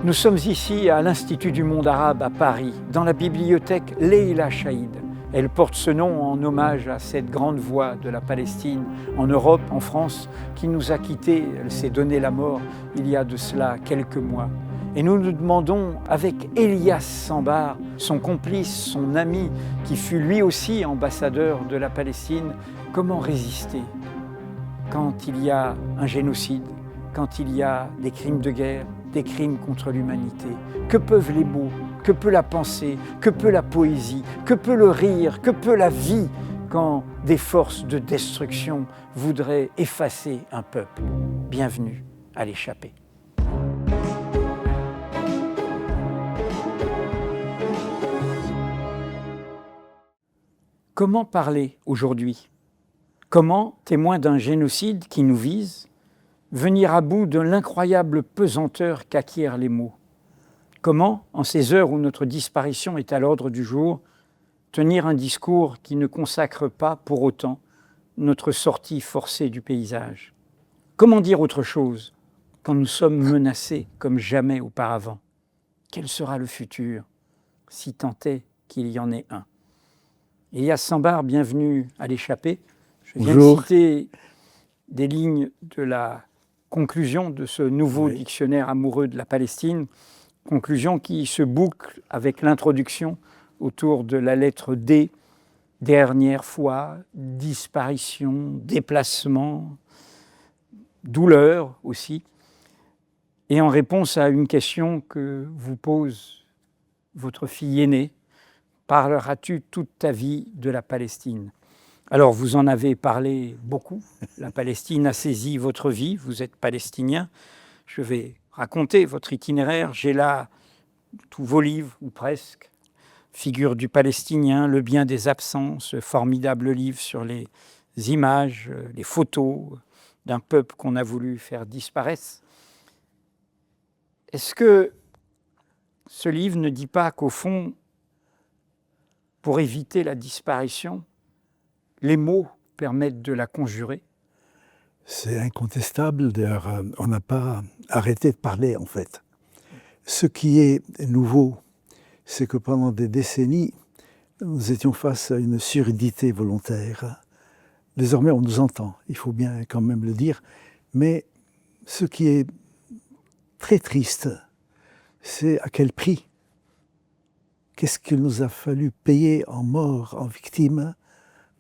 Nous sommes ici à l'Institut du monde arabe à Paris, dans la bibliothèque Leila Chaïd. Elle porte ce nom en hommage à cette grande voix de la Palestine en Europe, en France, qui nous a quittés. Elle s'est donné la mort il y a de cela quelques mois. Et nous nous demandons, avec Elias Sambar, son complice, son ami, qui fut lui aussi ambassadeur de la Palestine, comment résister quand il y a un génocide, quand il y a des crimes de guerre, des crimes contre l'humanité. Que peuvent les mots, que peut la pensée, que peut la poésie, que peut le rire, que peut la vie quand des forces de destruction voudraient effacer un peuple? Bienvenue à l'échappée. Comment parler aujourd'hui? Comment, témoin d'un génocide qui nous vise, venir à bout de l'incroyable pesanteur qu'acquièrent les mots? Comment, en ces heures où notre disparition est à l'ordre du jour, tenir un discours qui ne consacre pas pour autant notre sortie forcée du paysage? Comment dire autre chose quand nous sommes menacés comme jamais auparavant? Quel sera le futur, si tant est qu'il y en ait un? Elias Sambar, bienvenue à l'échappée. Je viens de citer des lignes de la conclusion de ce nouveau dictionnaire amoureux de la Palestine, conclusion qui se boucle avec l'introduction autour de la lettre D, dernière fois, disparition, déplacement, douleur aussi, et en réponse à une question que vous pose votre fille aînée: parleras-tu toute ta vie de la Palestine? Alors, vous en avez parlé beaucoup. La Palestine a saisi votre vie. Vous êtes palestinien. Je vais raconter votre itinéraire. J'ai là tous vos livres, ou presque. Figure du Palestinien, Le bien des absents, ce formidable livre sur les images, les photos d'un peuple qu'on a voulu faire disparaître. Est-ce que ce livre ne dit pas qu'au fond, pour éviter la disparition, les mots permettent de la conjurer? C'est incontestable. D'ailleurs, on n'a pas arrêté de parler, en fait. Ce qui est nouveau, c'est que pendant des décennies, nous étions face à une surdité volontaire. Désormais, on nous entend, il faut bien quand même le dire. Mais ce qui est très triste, c'est à quel prix. Qu'est-ce qu'il nous a fallu payer en morts, en victimes,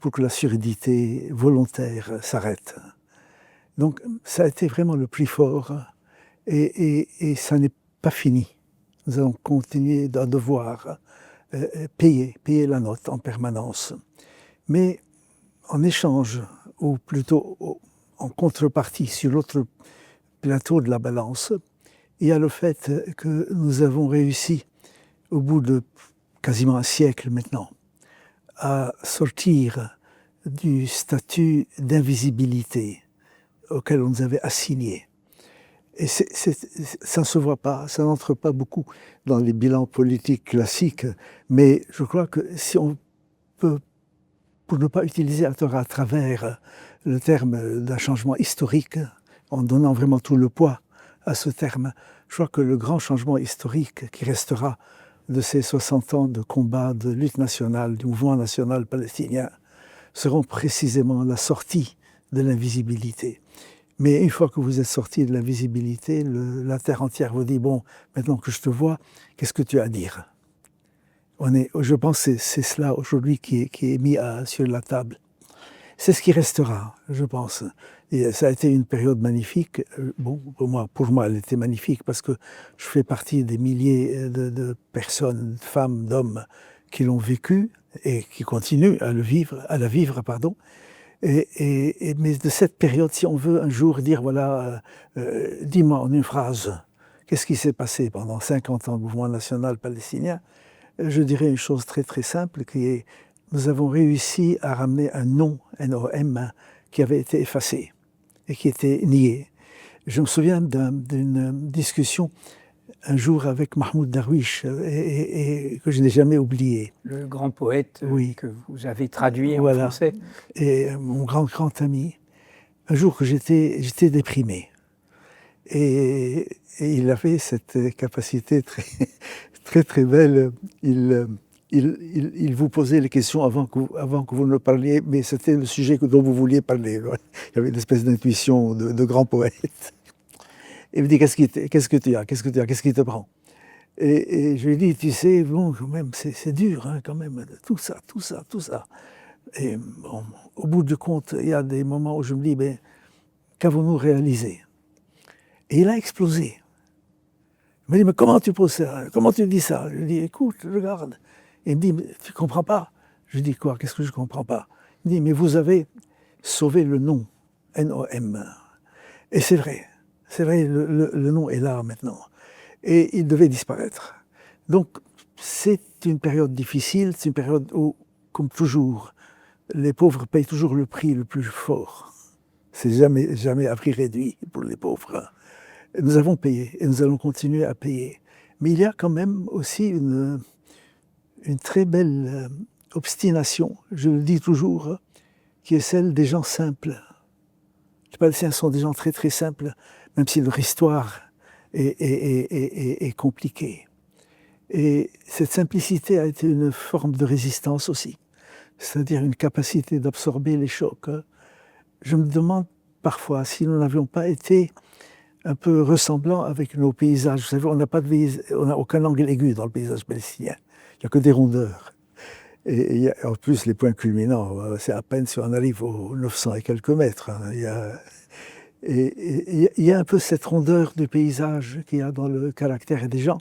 pour que la surdité volontaire s'arrête. Donc ça a été vraiment le prix fort et ça n'est pas fini. Nous allons continuer à devoir payer la note en permanence. Mais en échange, ou plutôt en contrepartie, sur l'autre plateau de la balance, il y a le fait que nous avons réussi, au bout de quasiment un siècle maintenant, à sortir du statut d'invisibilité auquel on nous avait assigné. Et ça ne se voit pas, ça n'entre pas beaucoup dans les bilans politiques classiques, mais je crois que si on peut, pour ne pas utiliser à tort à travers le terme d'un changement historique, en donnant vraiment tout le poids à ce terme, je crois que le grand changement historique qui restera de ces 60 ans de combat, de lutte nationale, du mouvement national palestinien, seront précisément la sortie de l'invisibilité. Mais une fois que vous êtes sorti de l'invisibilité, la terre entière vous dit: bon, maintenant que je te vois, qu'est-ce que tu as à dire? Je pense que c'est cela aujourd'hui qui est mis sur la table. C'est ce qui restera, je pense. Et ça a été une période magnifique. Bon, pour moi, elle était magnifique parce que je fais partie des milliers de personnes, de femmes, d'hommes qui l'ont vécu et qui continuent à la vivre. Mais de cette période, si on veut un jour dire, voilà, dis-moi en une phrase, qu'est-ce qui s'est passé pendant 50 ans du mouvement national palestinien, je dirais une chose très très simple, qui est: nous avons réussi à ramener un nom, N-O-M, qui avait été effacé et qui était nié. Je me souviens d'une discussion un jour avec Mahmoud Darwish et que je n'ai jamais oublié. Le grand poète que vous avez traduit en français. Et mon grand ami. Un jour que j'étais déprimé. Et il avait cette capacité très belle. Il vous posait les questions avant que vous ne parliez, mais c'était le sujet dont vous vouliez parler. Il y avait une espèce d'intuition de grand poète. Il me dit, qu'est-ce que tu as, qu'est-ce qui te prend? Et je lui dis, tu sais, bon, quand même, c'est dur, hein, quand même, tout ça. Et bon, au bout du compte, il y a des moments où je me dis, mais qu'avons-nous réalisé? Et il a explosé. Il m'a dit, mais comment tu poses ça? Comment tu dis ça? Je lui dis, écoute, regarde. Et il me dit, mais tu ne comprends pas? Je lui dis, quoi? Qu'est-ce que je ne comprends pas? Il me dit, mais vous avez sauvé le nom, N-O-M. Et c'est vrai, le nom est là maintenant. Et il devait disparaître. Donc, c'est une période difficile, c'est une période où, comme toujours, les pauvres payent toujours le prix le plus fort. C'est jamais à prix réduit pour les pauvres. Nous avons payé et nous allons continuer à payer. Mais il y a quand même aussi une très belle obstination, je le dis toujours, qui est celle des gens simples. Les Palestiniens sont des gens très simples, même si leur histoire est compliquée. Et cette simplicité a été une forme de résistance aussi, c'est-à-dire une capacité d'absorber les chocs. Je me demande parfois si nous n'avions pas été un peu ressemblants avec nos paysages. Vous savez, on n'a aucun angle aigu dans le paysage palestinien. Il n'y a que des rondeurs. Et en plus, les points culminants, c'est à peine si on arrive aux 900 et quelques mètres. Hein. Il y a un peu cette rondeur du paysage qu'il y a dans le caractère des gens.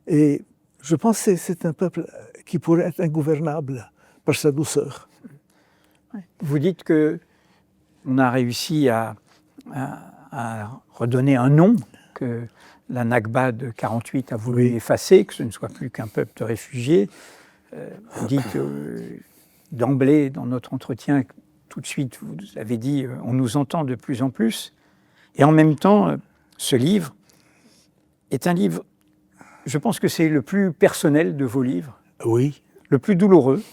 Et je pense que c'est un peuple qui pourrait être ingouvernable par sa douceur. Vous dites qu'on a réussi à redonner un nom que la Nakba de 1948 a voulu effacer, que ce ne soit plus qu'un peuple de réfugiés. Vous dites d'emblée dans notre entretien, tout de suite, vous avez dit on nous entend de plus en plus. Et en même temps, ce livre est un livre, je pense que c'est le plus personnel de vos livres. Oui. Le plus douloureux,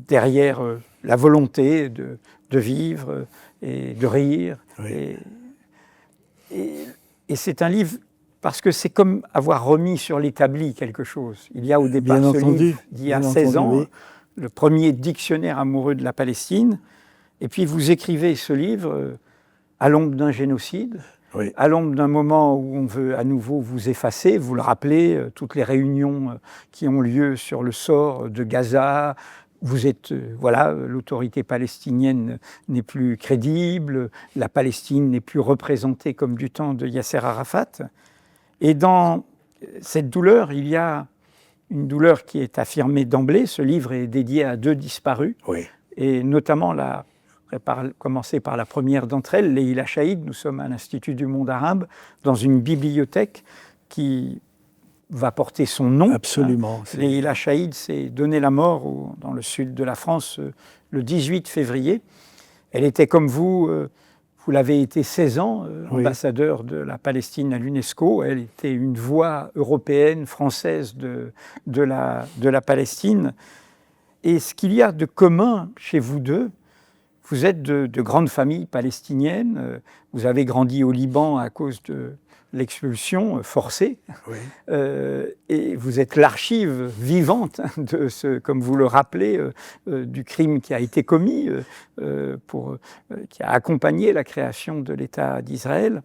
derrière la volonté de vivre et de rire. Oui. Et c'est un livre, parce que c'est comme avoir remis sur l'établi quelque chose. Il y a au départ ce livre d'il y a 16 ans, le premier dictionnaire amoureux de la Palestine, et puis vous écrivez ce livre à l'ombre d'un génocide, à l'ombre d'un moment où on veut à nouveau vous effacer, vous le rappelez, toutes les réunions qui ont lieu sur le sort de Gaza. Vous êtes, l'autorité palestinienne n'est plus crédible, la Palestine n'est plus représentée comme du temps de Yasser Arafat. Et dans cette douleur, il y a une douleur qui est affirmée d'emblée. Ce livre est dédié à 2 disparus, et notamment commencer par la première d'entre elles, Leïla Chaïd. Nous sommes à l'Institut du monde arabe, dans une bibliothèque qui va porter son nom. Absolument. Leïla Chaïd s'est donné la mort dans le sud de la France le 18 février. Elle était comme vous l'avez été 16 ans, ambassadeur de la Palestine à l'UNESCO. Elle était une voix européenne, française de la Palestine. Et ce qu'il y a de commun chez vous deux, vous êtes de grandes familles palestiniennes, vous avez grandi au Liban à cause de l'expulsion forcée, et vous êtes l'archive vivante de ce, comme vous le rappelez, du crime qui a été commis, qui a accompagné la création de l'État d'Israël.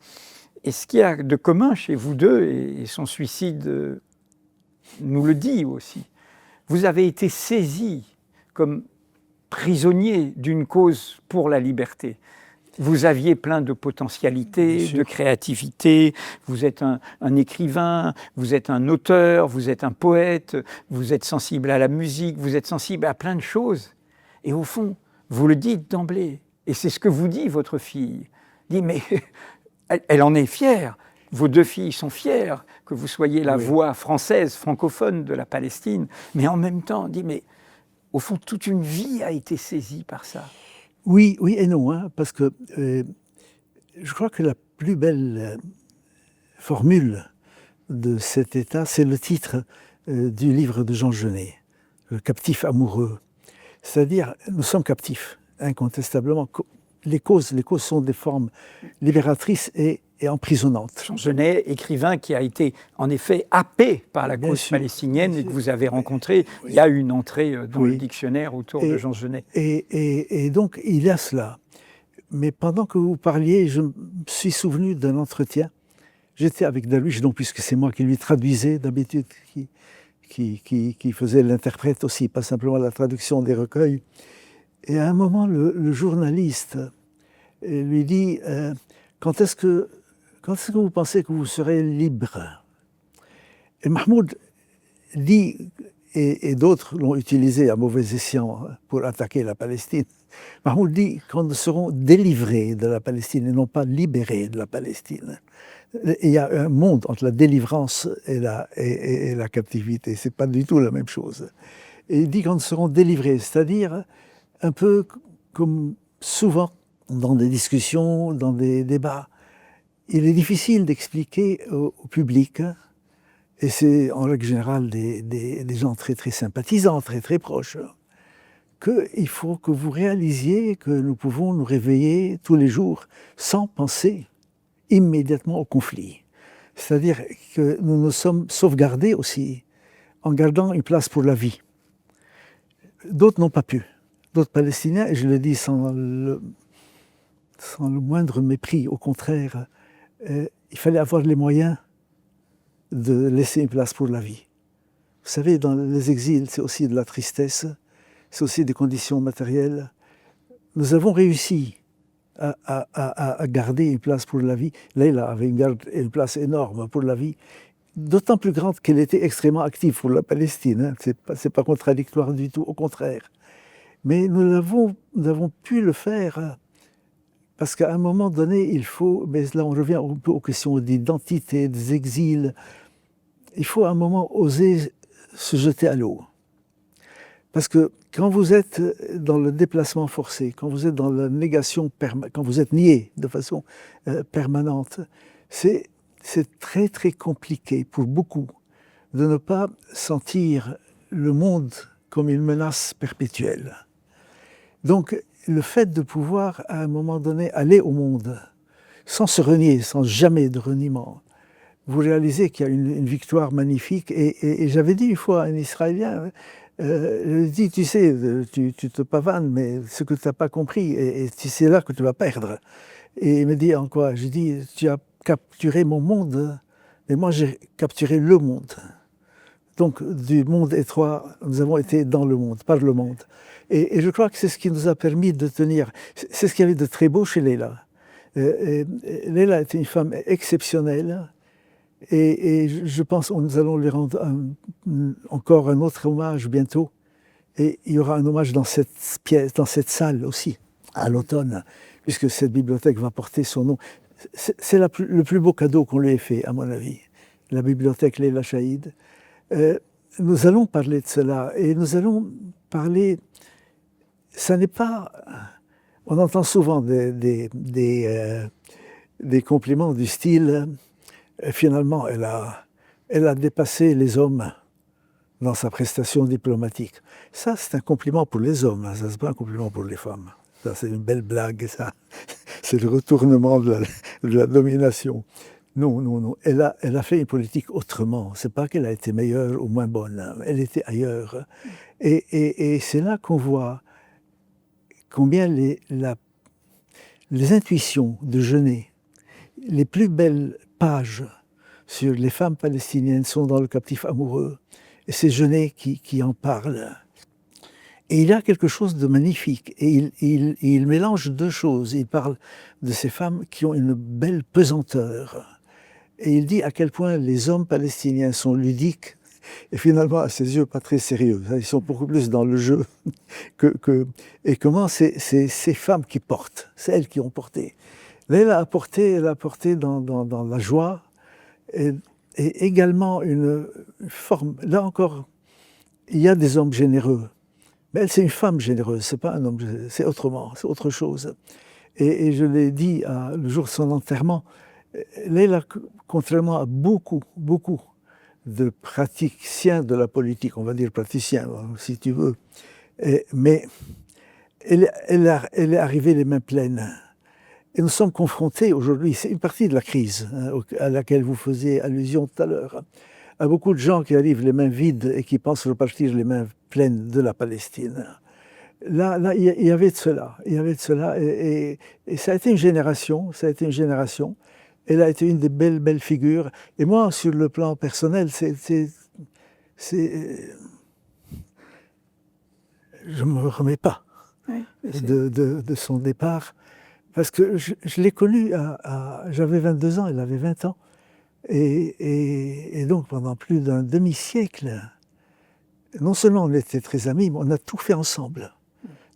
Et ce qu'il y a de commun chez vous deux, et son suicide nous le dit aussi, vous avez été saisi comme prisonnier d'une cause pour la liberté. Vous aviez plein de potentialités, de créativité, vous êtes un écrivain, vous êtes un auteur, vous êtes un poète, vous êtes sensible à la musique, vous êtes sensible à plein de choses. Et au fond, vous le dites d'emblée, et c'est ce que vous dit votre fille. Dit, mais elle en est fière, vos 2 filles sont fières que vous soyez la voix française, francophone de la Palestine, mais en même temps, dit, mais au fond, toute une vie a été saisie par ça. Oui et non, hein, parce que je crois que la plus belle formule de cet état, c'est le titre du livre de Jean Genet, Le captif amoureux. C'est-à-dire, nous sommes captifs, incontestablement. Les causes sont des formes libératrices et et emprisonnante. Jean Genet, écrivain qui a été en effet happé par la Bien cause sûr, palestinienne bien et que sûr. vous avez rencontré. Oui. Il y a une entrée dans Oui. le dictionnaire autour de Jean Genet. Et donc, il y a cela. Mais pendant que vous parliez, je me suis souvenu d'un entretien. J'étais avec Darwish, donc, puisque c'est moi qui lui traduisais d'habitude, qui faisait l'interprète aussi, pas simplement la traduction des recueils. Et à un moment, le journaliste lui dit quand est-ce que vous pensez que vous serez libre? Et Mahmoud dit, et d'autres l'ont utilisé à mauvais escient pour attaquer la Palestine, Mahmoud dit quand nous serons délivrés de la Palestine et non pas libérés de la Palestine. Il y a un monde entre la délivrance et la captivité. Ce n'est pas du tout la même chose. Et il dit quand nous serons délivrés, c'est-à-dire un peu comme souvent dans des discussions, dans des débats, il est difficile d'expliquer au public, et c'est en règle générale des gens très très sympathisants, très très proches, qu'il faut que vous réalisiez que nous pouvons nous réveiller tous les jours sans penser immédiatement au conflit. C'est-à-dire que nous nous sommes sauvegardés aussi en gardant une place pour la vie. D'autres n'ont pas pu. D'autres Palestiniens, et je le dis sans le moindre mépris, au contraire, il fallait avoir les moyens de laisser une place pour la vie. Vous savez, dans les exils, c'est aussi de la tristesse, c'est aussi des conditions matérielles. Nous avons réussi à garder une place pour la vie. Leïla avait une place énorme pour la vie, d'autant plus grande qu'elle était extrêmement active pour la Palestine. Hein. C'est pas contradictoire du tout, au contraire. Mais nous avons pu le faire parce qu'à un moment donné, il faut, mais là on revient un peu aux questions d'identité, des exils, il faut à un moment oser se jeter à l'eau. Parce que quand vous êtes dans le déplacement forcé, quand vous êtes dans la négation, quand vous êtes nié de façon permanente, c'est très très compliqué pour beaucoup de ne pas sentir le monde comme une menace perpétuelle. Donc le fait de pouvoir à un moment donné aller au monde sans se renier, sans jamais de reniement, vous réalisez qu'il y a une victoire magnifique. Et j'avais dit une fois à un Israélien, je dis, tu sais, tu te pavanes, mais ce que tu n'as pas compris, et c'est là que tu vas perdre. Et il me dit, en quoi? Je dis, tu as capturé mon monde, mais moi j'ai capturé le monde. Donc du monde étroit, nous avons été dans le monde, par le monde. Et je crois que c'est ce qui nous a permis de tenir. C'est ce qu'il y avait de très beau chez Leïla. Leïla était une femme exceptionnelle. Et je pense que nous allons lui rendre encore un autre hommage bientôt. Et il y aura un hommage dans cette pièce, dans cette salle aussi, à l'automne, puisque cette bibliothèque va porter son nom. C'est le plus beau cadeau qu'on lui ait fait, à mon avis, la bibliothèque Leïla Chaïd. Nous allons parler de cela, et nous allons parler... Ça n'est pas... On entend souvent des compliments du style... Finalement, elle a dépassé les hommes dans sa prestation diplomatique. Ça, c'est un compliment pour les hommes, ça, c'est pas un compliment pour les femmes. Ça, c'est une belle blague, ça. C'est le retournement de la domination. Non. Elle a fait une politique autrement. C'est pas qu'elle a été meilleure ou moins bonne. Elle était ailleurs. Et c'est là qu'on voit combien les intuitions de Genet, les plus belles pages sur les femmes palestiniennes sont dans Le Captif amoureux, et c'est Genet qui en parle. Et il y a quelque chose de magnifique, et il mélange deux choses. Il parle de ces femmes qui ont une belle pesanteur, et il dit à quel point les hommes palestiniens sont ludiques, et finalement, à ses yeux, pas très sérieux. Ils sont beaucoup plus dans le jeu. Et comment c'est ces femmes qui portent, c'est elles qui ont porté. Là, elle a porté dans la joie et également une forme. Là encore, il y a des hommes généreux, mais elle, c'est une femme généreuse, c'est pas un homme, c'est autrement, c'est autre chose. Et je l'ai dit le jour de son enterrement, Leïla, contrairement à beaucoup de praticiens de la politique, on va dire praticiens, si tu veux, mais elle est arrivée les mains pleines. Et nous sommes confrontés aujourd'hui, c'est une partie de la crise à laquelle vous faisiez allusion tout à l'heure, à beaucoup de gens qui arrivent les mains vides et qui pensent repartir les mains pleines de la Palestine. Là, il y avait de cela, et ça a été une génération, Elle a été une des belles figures. Et moi, sur le plan personnel, je me remets pas de son départ, parce que je l'ai connu j'avais 22 ans, il avait 20 ans, et donc pendant plus d'un demi-siècle, non seulement on était très amis, mais on a tout fait ensemble.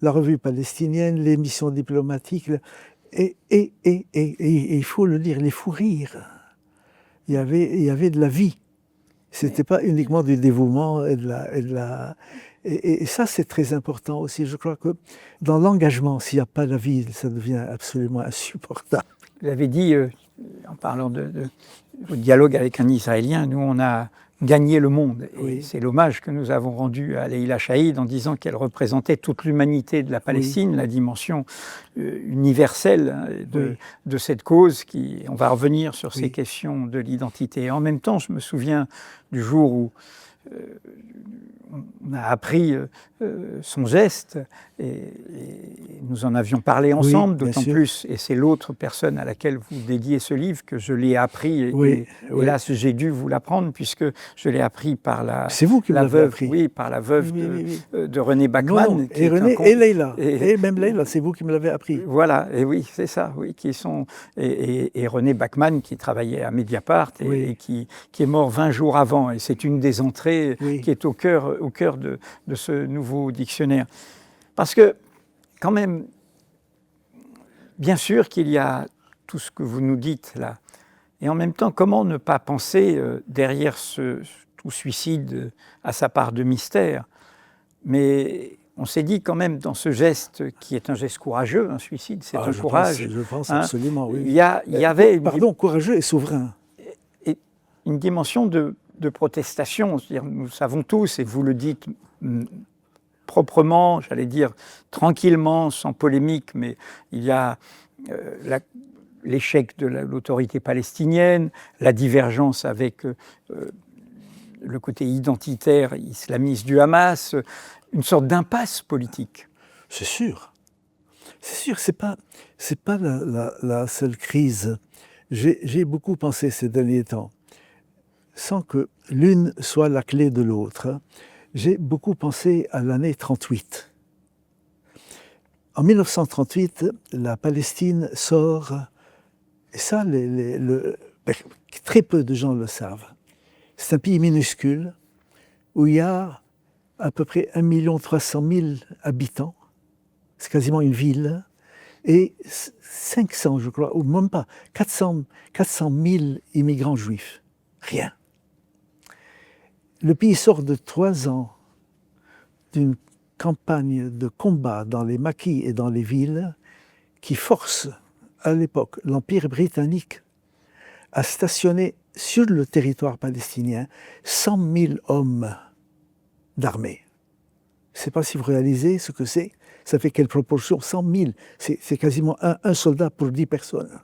La revue palestinienne, les missions diplomatiques, et il faut le dire, les fous rires. Il y avait de la vie. C'était pas uniquement du dévouement et ça, c'est très important aussi. Je crois que dans l'engagement, s'il n'y a pas la vie, ça devient absolument insupportable. Vous avez dit, en parlant de dialogue avec un Israélien, nous, on a gagné le monde. Et oui. C'est l'hommage que nous avons rendu à Leïla Chaïd en disant qu'elle représentait toute l'humanité de la Palestine, oui. La dimension universelle de cette cause. On va revenir sur ces questions de l'identité. Et en même temps, je me souviens du jour où on a appris son geste et nous en avions parlé ensemble, d'autant plus, et c'est l'autre personne à laquelle vous dédiez ce livre que je l'ai appris, et hélas j'ai dû vous l'apprendre puisque je l'ai appris par c'est vous qui l'avez appris. Oui, par la veuve de René Bachmann. Et René et Leïla, et même Leïla, c'est vous qui me l'avez appris. Voilà, et oui, c'est ça, oui, qui sont, et René Bachmann qui travaillait à Mediapart et qui est mort 20 jours avant, et c'est une des entrées qui est au cœur de ce nouveau dictionnaire. Parce que, quand même, bien sûr qu'il y a tout ce que vous nous dites là, et en même temps, comment ne pas penser derrière tout suicide à sa part de mystère. Mais on s'est dit quand même dans ce geste, qui est un geste courageux, un suicide, c'est un courage. Je pense absolument, oui. Il y avait... courageux et souverain. Et une dimension de protestation, c'est-à-dire nous savons tous, et vous le dites proprement, j'allais dire tranquillement, sans polémique, mais il y a l'échec de l'autorité palestinienne, la divergence avec le côté identitaire islamiste du Hamas, une sorte d'impasse politique. C'est sûr, c'est pas la seule crise. J'ai beaucoup pensé ces derniers temps, sans que l'une soit la clé de l'autre. J'ai beaucoup pensé à l'année 38. En 1938, la Palestine sort, et ça, très peu de gens le savent. C'est un pays minuscule où il y a à peu près 1 300 000 habitants. C'est quasiment une ville. Et 500, je crois, ou même pas, 400 000 immigrants juifs. Rien. Le pays sort de 3 ans d'une campagne de combat dans les maquis et dans les villes qui force, à l'époque, l'Empire britannique à stationner sur le territoire palestinien 100 000 hommes d'armée. Je ne sais pas si vous réalisez ce que c'est. Ça fait quelle proportion? 100 000. C'est quasiment un soldat pour 10 personnes.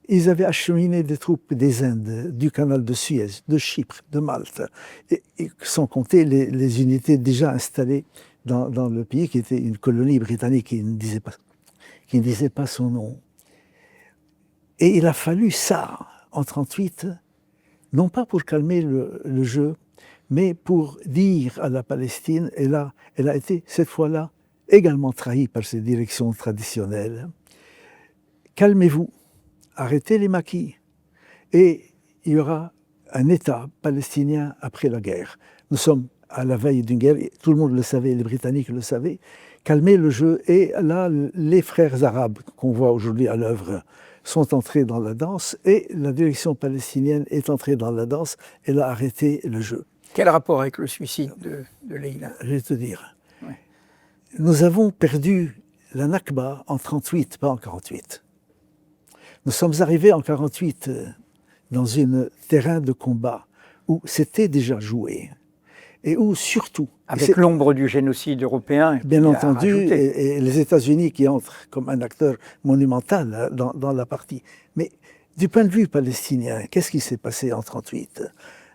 Ils avaient acheminé des troupes des Indes, du canal de Suez, de Chypre, de Malte, et sans compter les unités déjà installées dans le pays, qui était une colonie britannique qui ne disait pas son nom. Et il a fallu ça, en 1938, non pas pour calmer le jeu, mais pour dire à la Palestine, et là, elle a été, cette fois-là, également trahie par ses directions traditionnelles, calmez-vous. Arrêtez les maquis et il y aura un État palestinien après la guerre. Nous sommes à la veille d'une guerre, tout le monde le savait, les Britanniques le savaient. Calmez le jeu et là, les frères arabes qu'on voit aujourd'hui à l'œuvre sont entrés dans la danse et la direction palestinienne est entrée dans la danse, elle a arrêté le jeu. Quel rapport avec le suicide de Leïla? Je vais te dire. Ouais. Nous avons perdu la Nakba en 1938, pas en 1948. Nous sommes arrivés en 1948 dans un terrain de combat où c'était déjà joué. et où surtout... Avec l'ombre du génocide européen. Bien entendu, et les États-Unis qui entrent comme un acteur monumental dans la partie. Mais du point de vue palestinien, qu'est-ce qui s'est passé en 1938 ?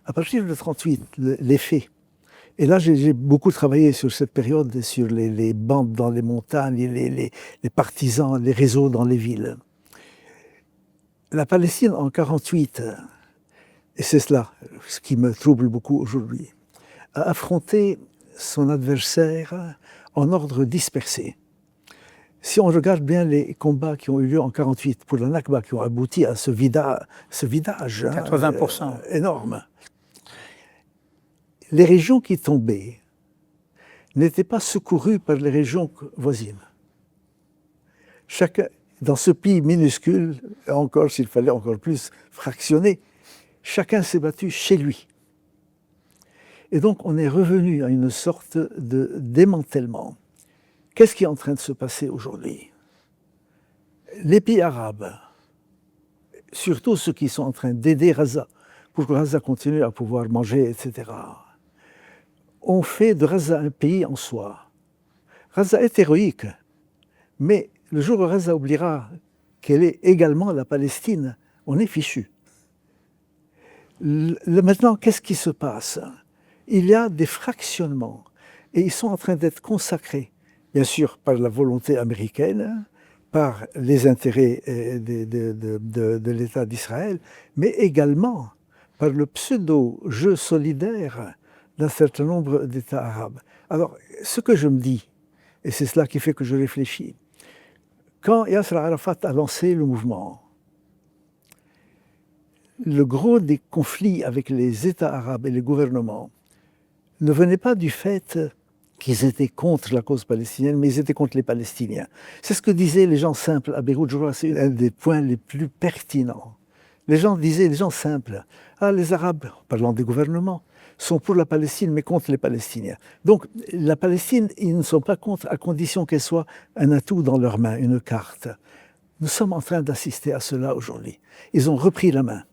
À partir de 1938, les faits. Et là, j'ai beaucoup travaillé sur cette période, sur les bandes dans les montagnes, les partisans, les réseaux dans les villes. La Palestine en 1948, et c'est cela ce qui me trouble beaucoup aujourd'hui, a affronté son adversaire en ordre dispersé. Si on regarde bien les combats qui ont eu lieu en 1948 pour la Nakba, qui ont abouti à ce vidage 80%. Énorme, les régions qui tombaient n'étaient pas secourues par les régions voisines. Chacun, dans ce pays minuscule, encore s'il fallait encore plus fractionner, chacun s'est battu chez lui. Et donc on est revenu à une sorte de démantèlement. Qu'est-ce qui est en train de se passer aujourd'hui ? Les pays arabes, surtout ceux qui sont en train d'aider Gaza, pour que Gaza continue à pouvoir manger, etc., ont fait de Gaza un pays en soi. Gaza est héroïque, mais le jour où Gaza oubliera qu'elle est également la Palestine, on est fichu. Maintenant, qu'est-ce qui se passe ? Il y a des fractionnements, et ils sont en train d'être consacrés, bien sûr, par la volonté américaine, par les intérêts de l'État d'Israël, mais également par le pseudo-jeu solidaire d'un certain nombre d'États arabes. Alors, ce que je me dis, et c'est cela qui fait que je réfléchis, quand Yasser Arafat a lancé le mouvement, le gros des conflits avec les États arabes et les gouvernements ne venait pas du fait qu'ils étaient contre la cause palestinienne, mais ils étaient contre les Palestiniens. C'est ce que disaient les gens simples à Beyrouth. Je crois que c'est un des points les plus pertinents. Les gens disaient, les gens simples, les Arabes, parlant des gouvernements, sont pour la Palestine, mais contre les Palestiniens. Donc, la Palestine, ils ne sont pas contre, à condition qu'elle soit un atout dans leurs mains, une carte. Nous sommes en train d'assister à cela aujourd'hui. Ils ont repris la main.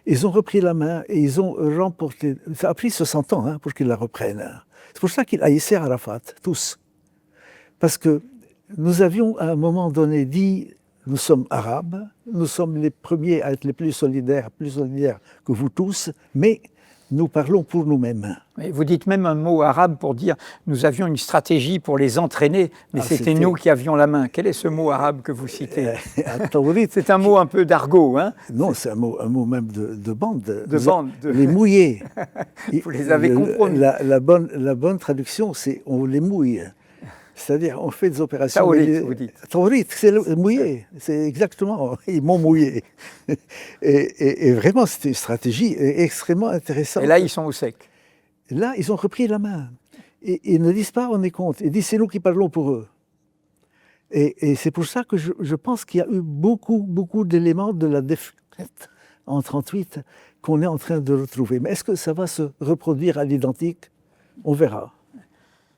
Ils ont repris la main et ils ont remporté... Ça a pris 60 ans pour qu'ils la reprennent. C'est pour ça qu'ils haïssaient Arafat, tous. Parce que nous avions à un moment donné dit, nous sommes arabes, nous sommes les premiers à être les plus solidaires que vous tous, mais nous parlons pour nous-mêmes. Vous dites même un mot arabe pour dire nous avions une stratégie pour les entraîner, mais c'était nous qui avions la main. Quel est ce mot arabe que vous citez? C'est un mot un peu d'argot, hein? Non, c'est un mot même de bande. De bande. Les mouiller. Vous les avez compromis. La bonne traduction, c'est on les mouille. C'est-à-dire, on fait des opérations... Taourit, vous dites. Taourit, c'est mouiller. C'est exactement, ils m'ont mouillé. Et vraiment, c'était une stratégie extrêmement intéressante. Et là, ils sont au sec. Là, ils ont repris la main. Et ils ne disent pas, on est contre. Ils disent, c'est nous qui parlons pour eux. Et c'est pour ça que je pense qu'il y a eu beaucoup d'éléments de la défaite en 1938 qu'on est en train de retrouver. Mais est-ce que ça va se reproduire à l'identique? On verra.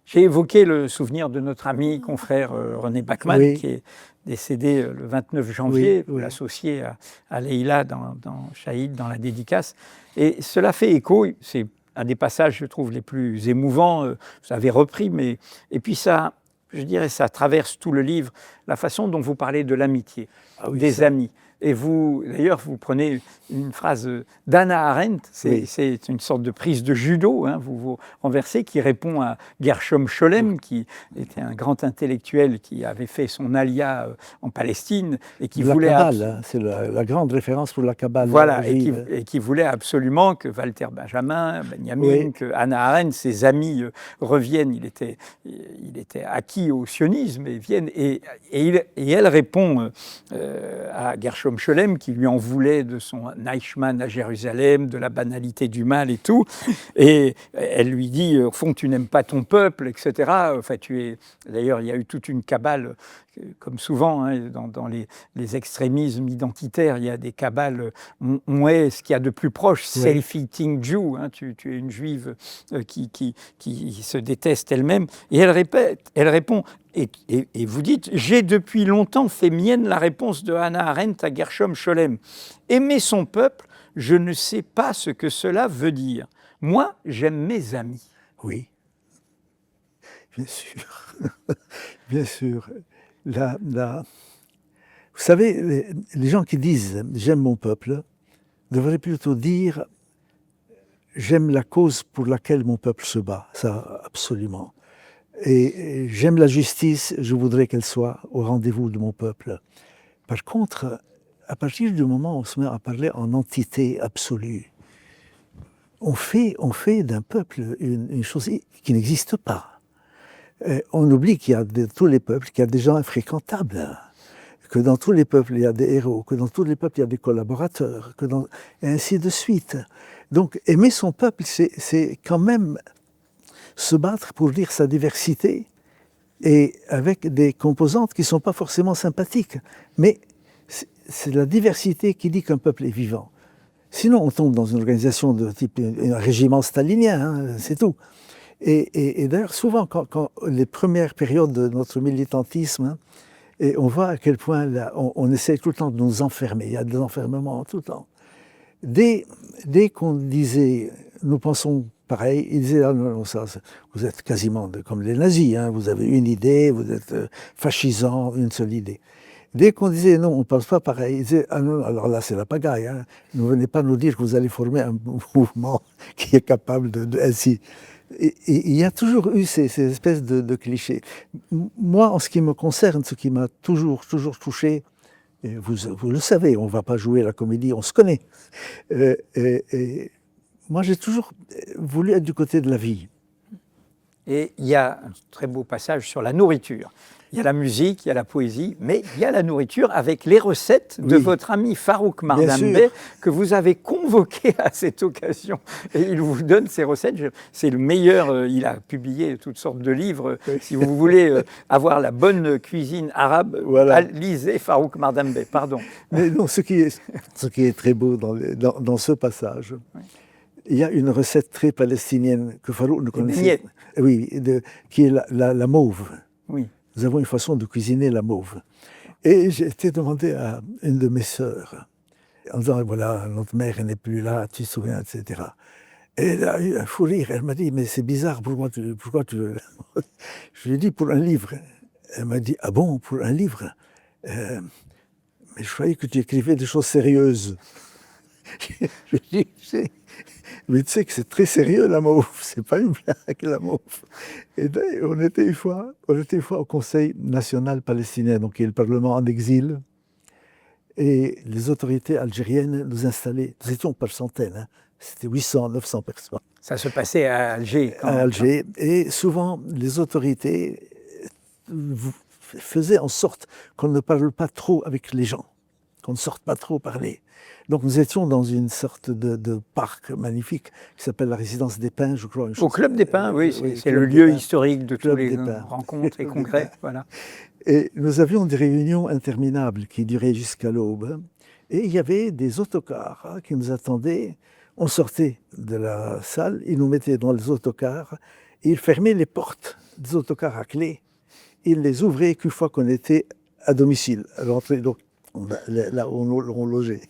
J'ai évoqué le souvenir de notre ami, confrère René Bachmann, oui. qui est décédé le 29 janvier, oui, vous l'associez à Leïla dans Shahid, dans la dédicace. Et cela fait écho, c'est un des passages, je trouve, les plus émouvants, vous avez repris, mais... Et puis ça, je dirais, ça traverse tout le livre, la façon dont vous parlez de l'amitié, des amis. Et vous, d'ailleurs, vous prenez une phrase d'Hannah Arendt, c'est une sorte de prise de judo, hein, vous renversez, qui répond à Gershom Scholem, qui était un grand intellectuel qui avait fait son alia en Palestine et qui voulait... La Kabbale, c'est la grande référence pour la Kabbale. Voilà, et qui voulait absolument que Walter Benjamin, Benjamin, que Hannah Arendt, ses amis reviennent. Il était acquis au sionisme et viennent. Et elle répond à Gershom Scholem, qui lui en voulait de son Eichmann à Jérusalem, de la banalité du mal et tout. Et elle lui dit, au fond, tu n'aimes pas ton peuple, etc. Enfin, d'ailleurs, il y a eu toute une cabale, comme souvent, hein, dans les extrémismes identitaires, il y a des cabales, on est ce qu'il y a de plus proche, self-eating Jew, hein, tu es une juive qui se déteste elle-même. Et elle répond, et vous dites, j'ai depuis longtemps fait mienne la réponse de Hannah Arendt à Gershom Scholem. Aimer son peuple, je ne sais pas ce que cela veut dire. Moi, j'aime mes amis. Oui, bien sûr. Bien sûr. Vous savez, les gens qui disent « j'aime mon peuple » devraient plutôt dire « j'aime la cause pour laquelle mon peuple se bat ». Ça, absolument. Et j'aime la justice, je voudrais qu'elle soit au rendez-vous de mon peuple. Par contre, à partir du moment où on se met à parler en entité absolue, on fait d'un peuple une chose qui n'existe pas. On oublie qu'il y a de tous les peuples, qu'il y a des gens infréquentables, que dans tous les peuples il y a des héros, que dans tous les peuples il y a des collaborateurs, et ainsi de suite. Donc aimer son peuple, c'est quand même se battre pour dire sa diversité, et avec des composantes qui ne sont pas forcément sympathiques. Mais c'est la diversité qui dit qu'un peuple est vivant. Sinon, on tombe dans une organisation de type un régiment stalinien, hein, c'est tout. Et d'ailleurs, souvent, quand les premières périodes de notre militantisme, hein, et on voit à quel point là, on essaie tout le temps de nous enfermer. Il y a des enfermements tout le temps. Dès qu'on disait, nous pensons pareil, ils disaient, ah non, ça, vous êtes quasiment comme les nazis, hein, vous avez une idée, vous êtes fascisant, une seule idée. Dès qu'on disait non, on ne pense pas pareil, ils disaient, ah non, alors là c'est la pagaille, hein. Ne venez pas nous dire que vous allez former un mouvement qui est capable ainsi. Et il y a toujours eu ces espèces de clichés. Moi, en ce qui me concerne, ce qui m'a toujours touché, et vous le savez, on ne va pas jouer la comédie, on se connaît. Et moi, j'ai toujours voulu être du côté de la vie. Et il y a un très beau passage sur la nourriture. Il y a la musique, il y a la poésie, mais il y a la nourriture avec les recettes de votre ami Farouk Mardambey que vous avez convoqué à cette occasion. Et il vous donne ces recettes. C'est le meilleur. Il a publié toutes sortes de livres. Oui. Si vous voulez avoir la bonne cuisine arabe, voilà. Lisez Farouk Mardambey. Pardon. Mais non, ce qui est très beau dans ce passage, oui. Il y a une recette très palestinienne que Farouk ne connaissait pas. Oui, qui est la mauve. Oui. Nous avons une façon de cuisiner la mauve. Et j'ai été demandé à une de mes sœurs, en disant, voilà, notre mère n'est plus là, tu te souviens, etc. Et elle a eu un fou rire. Elle m'a dit, mais c'est bizarre, pourquoi tu veux... Je lui ai dit, pour un livre. Elle m'a dit, ah bon, pour un livre mais je croyais que tu écrivais des choses sérieuses. Je lui ai dit, mais tu sais que c'est très sérieux la mauve, c'est pas une blague la mauve. Et on était une fois au Conseil national palestinien, donc qui est le Parlement en exil, et les autorités algériennes nous installaient, nous étions par centaines, hein, c'était 800, 900 personnes. Ça se passait à Alger. À Alger, et souvent les autorités faisaient en sorte qu'on ne parle pas trop avec les gens, qu'on ne sorte pas trop parler. Donc nous étions dans une sorte de parc magnifique qui s'appelle la Résidence des Pins, je crois. Au Club des Pins, oui, c'est le lieu historique de tous les rencontres et congrès. Voilà. Et nous avions des réunions interminables qui duraient jusqu'à l'aube. Et il y avait des autocars qui nous attendaient. On sortait de la salle, ils nous mettaient dans les autocars, et ils fermaient les portes des autocars à clé. Ils les ouvraient qu'une fois qu'on était à domicile, à l'entrée, donc là où on logeait.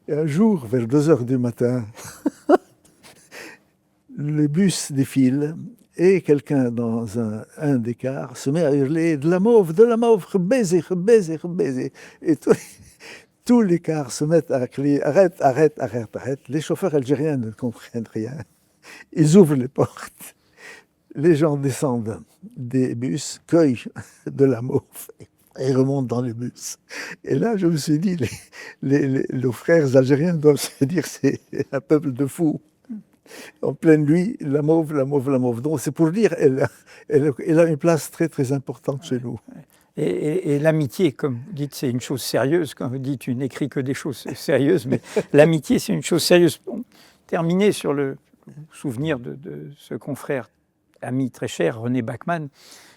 Et un jour, vers 2h du matin, le bus défile et quelqu'un dans un des cars se met à hurler « de la mauve, baiser ». Et tous les cars se mettent à crier « arrête ». Les chauffeurs algériens ne comprennent rien. Ils ouvrent les portes. Les gens descendent des bus, cueillent de la mauve et remontent dans les bus. Et là, je me suis dit, nos frères algériens doivent se dire c'est un peuple de fous. En pleine nuit, la mauve. Donc c'est pour dire, elle a une place très très importante chez nous. Et l'amitié, comme vous dites, c'est une chose sérieuse. Quand vous dites, tu n'écris que des choses sérieuses, mais l'amitié, c'est une chose sérieuse. Bon, terminer sur le souvenir de ce confrère, ami très cher, René Bachmann,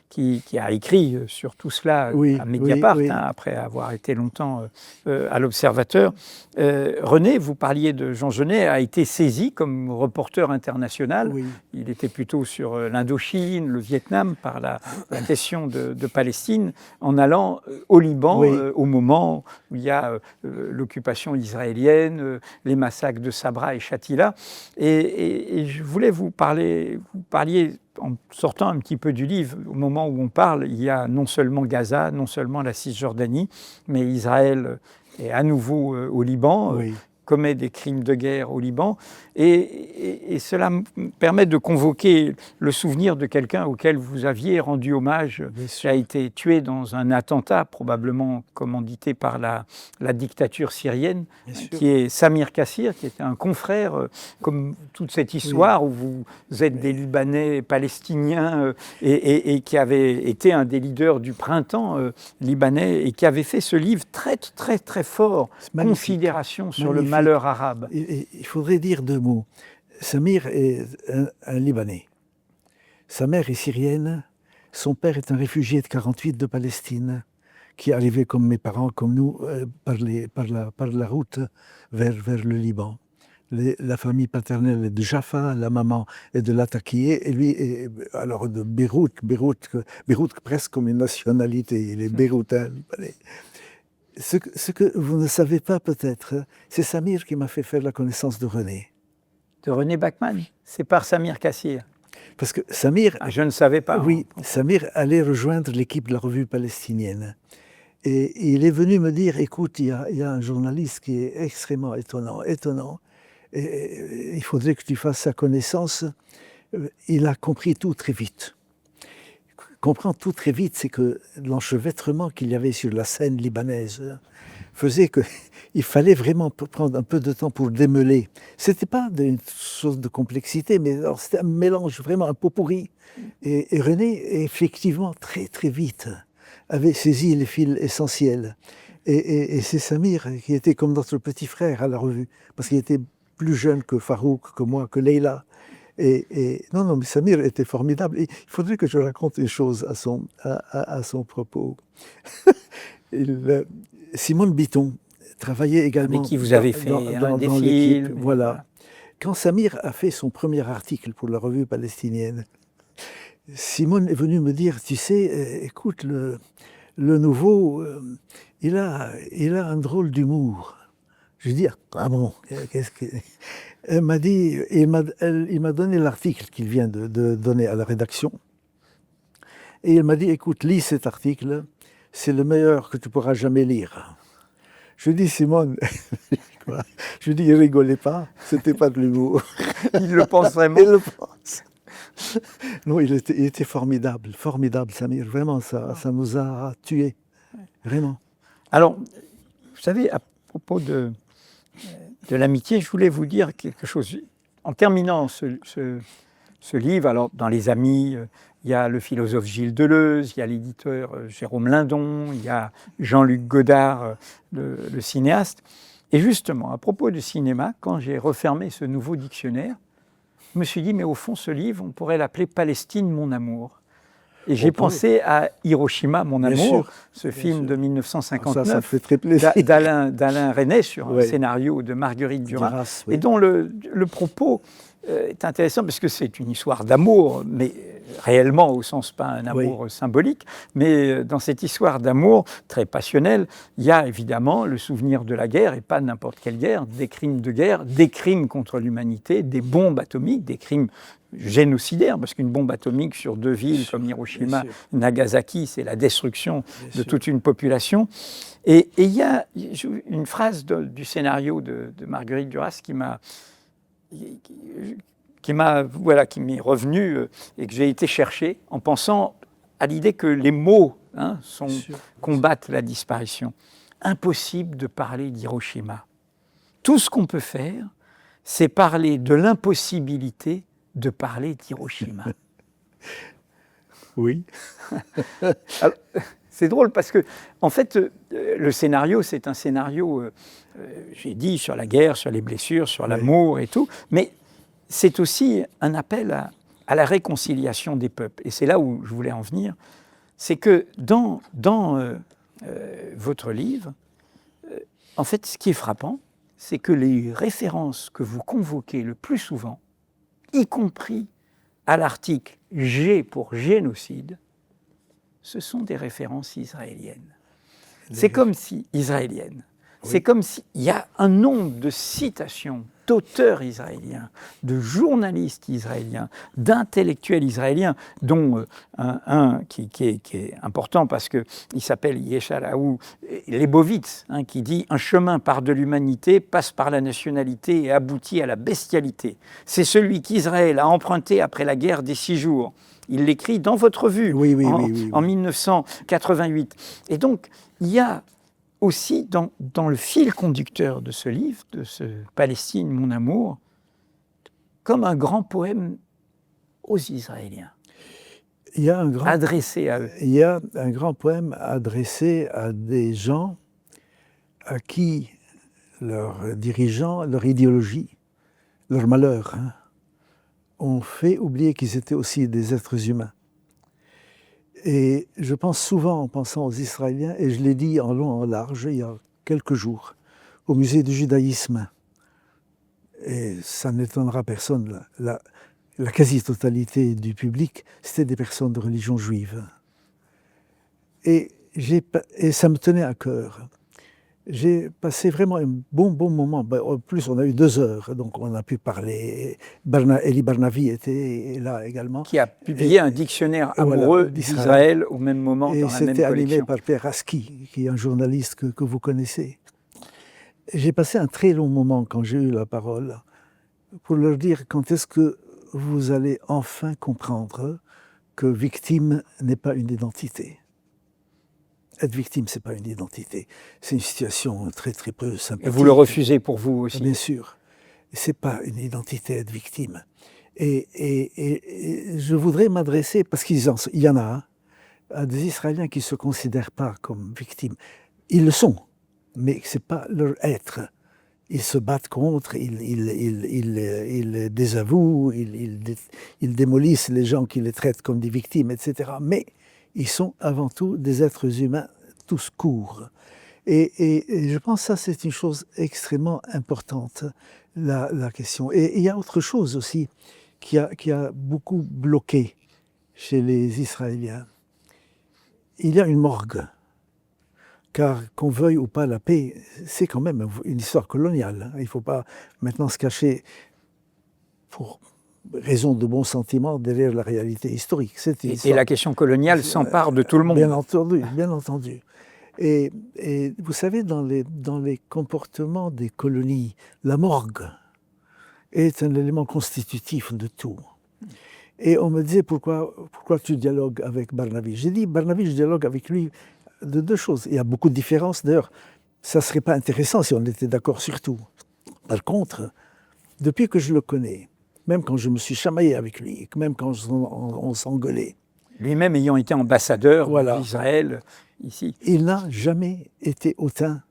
qui a écrit sur tout cela à Mediapart, après avoir été longtemps à l'Observateur. René, vous parliez de Jean Genet, a été saisi comme reporter international. Il était plutôt sur l'Indochine, le Vietnam, par la question de Palestine, en allant au Liban au moment où il y a l'occupation israélienne, les massacres de Sabra et Shatila. Et je voulais vous parliez, en sortant un petit peu du livre, au moment où on parle, il y a non seulement Gaza, non seulement la Cisjordanie, mais Israël est à nouveau au Liban, commet des crimes de guerre au Liban, et cela me permet de convoquer le souvenir de quelqu'un auquel vous aviez rendu hommage, qui a été tué dans un attentat, probablement commandité par la dictature syrienne, qui est Samir Kassir, qui était un confrère, comme toute cette histoire où vous êtes des Libanais palestiniens, et qui avait été un des leaders du printemps libanais, et qui avait fait ce livre très, très, très fort, Considération sur le malheur arabe. Il faudrait dire deux mots. Samir est un Libanais. Sa mère est syrienne. Son père est un réfugié de 48 de Palestine, qui est arrivé comme mes parents, comme nous, par la route vers le Liban. La famille paternelle est de Jaffa, la maman est de Latakié, et lui est alors de Beyrouth presque comme une nationalité. Il est beyroutain, libanais. Ce que vous ne savez pas peut-être, c'est Samir qui m'a fait faire la connaissance de René. De René Bachmann? C'est par Samir Kassir? Parce que Samir... je ne savais pas. Oui, Samir allait rejoindre l'équipe de la revue palestinienne. Et il est venu me dire, écoute, il y a un journaliste qui est extrêmement étonnant. Et il faudrait que tu fasses sa connaissance. Il a compris tout très vite. Comprendre tout très vite, c'est que l'enchevêtrement qu'il y avait sur la scène libanaise faisait qu'il fallait vraiment prendre un peu de temps pour démêler. C'était pas une chose de complexité, mais c'était un mélange, vraiment un pot pourri. Et René, effectivement, très très vite, avait saisi les fils essentiels. Et c'est Samir qui était comme notre petit frère à la revue, parce qu'il était plus jeune que Farouk, que moi, que Leïla. Non, mais Samir était formidable. Et il faudrait que je raconte une chose à son propos. Simone Bitton travaillait également... Avec qui vous avez fait des films. Voilà. Quand Samir a fait son premier article pour la revue palestinienne, Simone est venue me dire, tu sais, écoute, le nouveau, il a un drôle d'humour. Je dis, ah bon, qu'est-ce que... Elle m'a dit, il m'a donné l'article qu'il vient de donner à la rédaction. Et il m'a dit, écoute, lis cet article, c'est le meilleur que tu pourras jamais lire. Je dis, Simone, je dis, il rigolait pas, c'était pas de l'humour. Il le pense vraiment. Il le pense. Non, il était formidable, Samir. Vraiment, ça nous a tués, vraiment. Alors, vous savez, à propos de l'amitié, je voulais vous dire quelque chose. En terminant ce livre, alors dans les amis, il y a le philosophe Gilles Deleuze, il y a l'éditeur Jérôme Lindon, il y a Jean-Luc Godard, le cinéaste. Et justement, à propos du cinéma, quand j'ai refermé ce nouveau dictionnaire, je me suis dit, mais au fond, ce livre, on pourrait l'appeler Palestine, mon amour. Et j'ai pensé à Hiroshima, mon amour, ce film de 1959 ça fait très plaisir. d'Alain Resnais sur un scénario de Marguerite Duras, et dont le propos est intéressant parce que c'est une histoire d'amour, mais réellement au sens pas un amour symbolique, mais dans cette histoire d'amour très passionnelle, il y a évidemment le souvenir de la guerre, et pas n'importe quelle guerre, des crimes de guerre, des crimes contre l'humanité, des bombes atomiques, des crimes génocidaires, parce qu'une bombe atomique sur deux villes comme Hiroshima, Nagasaki, c'est la destruction de toute une population. Et il y a une phrase du scénario de Marguerite Duras qui m'est revenue et que j'ai été chercher en pensant à l'idée que les mots combattent la disparition. Impossible de parler d'Hiroshima. Tout ce qu'on peut faire, c'est parler de l'impossibilité de parler d'Hiroshima. Oui. Alors, c'est drôle parce que, en fait, le scénario, c'est un scénario, j'ai dit, sur la guerre, sur les blessures, sur l'amour et tout, mais c'est aussi un appel à la réconciliation des peuples. Et c'est là où je voulais en venir, c'est que dans votre livre, en fait, ce qui est frappant, c'est que les références que vous convoquez le plus souvent, y compris à l'article G pour génocide, ce sont des références israéliennes. C'est comme si, israéliennes, oui. C'est comme s'il y a un nombre de citations d'auteurs israéliens, de journalistes israéliens, d'intellectuels israéliens, dont un qui est important parce qu'il s'appelle Yeshayahu Leibovitz, qui dit « Un chemin part de l'humanité, passe par la nationalité et aboutit à la bestialité. C'est celui qu'Israël a emprunté après la guerre des 6 jours. » Il l'écrit dans votre revue en 1988. Et donc, il y a aussi dans le fil conducteur de ce livre, de ce Palestine, mon amour, comme un grand poème aux Israéliens, adressé à eux. Il y a un grand poème adressé à des gens à qui leurs dirigeants, leur idéologie, leur malheur, ont fait oublier qu'ils étaient aussi des êtres humains. Et je pense souvent en pensant aux Israéliens, et je l'ai dit en long et en large il y a quelques jours, au musée du judaïsme. Et ça n'étonnera personne, la quasi-totalité du public, c'était des personnes de religion juive. Et ça me tenait à cœur. J'ai passé vraiment un bon moment. En plus, on a eu 2 heures, donc on a pu parler. Eli Barnavi était là également. Qui a publié un dictionnaire amoureux d'Israël au même moment, dans la même collection. Et c'était animé par Pierre Aski, qui est un journaliste que vous connaissez. J'ai passé un très long moment quand j'ai eu la parole pour leur dire quand est-ce que vous allez enfin comprendre que victime n'est pas une identité. Être victime, ce n'est pas une identité. C'est une situation très, très peu sympathique. Et vous le refusez pour vous aussi. Bien sûr. Ce n'est pas une identité, être victime. Et je voudrais m'adresser, parce qu'il y en a, à des Israéliens qui ne se considèrent pas comme victimes. Ils le sont, mais ce n'est pas leur être. Ils se battent contre, ils désavouent, ils démolissent les gens qui les traitent comme des victimes, etc. Mais ils sont avant tout des êtres humains, tous courts. Et je pense que ça, c'est une chose extrêmement importante, la question. Et il y a autre chose aussi qui a beaucoup bloqué chez les Israéliens. Il y a une morgue. Car qu'on veuille ou pas la paix, c'est quand même une histoire coloniale. Il ne faut pas maintenant se cacher pour raison de bons sentiments derrière la réalité historique. Et la question coloniale s'empare de tout le monde. Bien entendu, bien entendu. Et vous savez, dans les comportements des colonies, la morgue est un élément constitutif de tout. Et on me disait, pourquoi tu dialogues avec Barnavi? J'ai dit, Barnavi, je dialogue avec lui de 2 choses. Il y a beaucoup de différences. D'ailleurs, ça ne serait pas intéressant si on était d'accord sur tout. Par contre, depuis que je le connais, même quand je me suis chamaillé avec lui, même quand on s'engueulait. Lui-même ayant été ambassadeur d'Israël ici. Il n'a jamais été hautain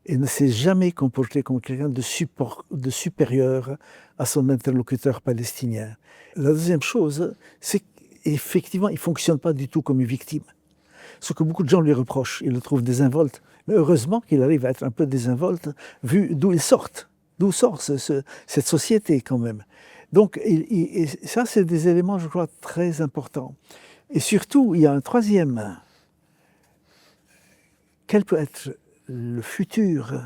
et ne s'est jamais comporté comme quelqu'un de supérieur à son interlocuteur palestinien. La deuxième chose, c'est qu'effectivement, il ne fonctionne pas du tout comme une victime. Ce que beaucoup de gens lui reprochent, ils le trouvent désinvolte. Mais heureusement qu'il arrive à être un peu désinvolte, vu d'où ils sortent. D'où sort cette société quand même. Donc ça, c'est des éléments, je crois, très importants. Et surtout, il y a un troisième. Quel peut être le futur,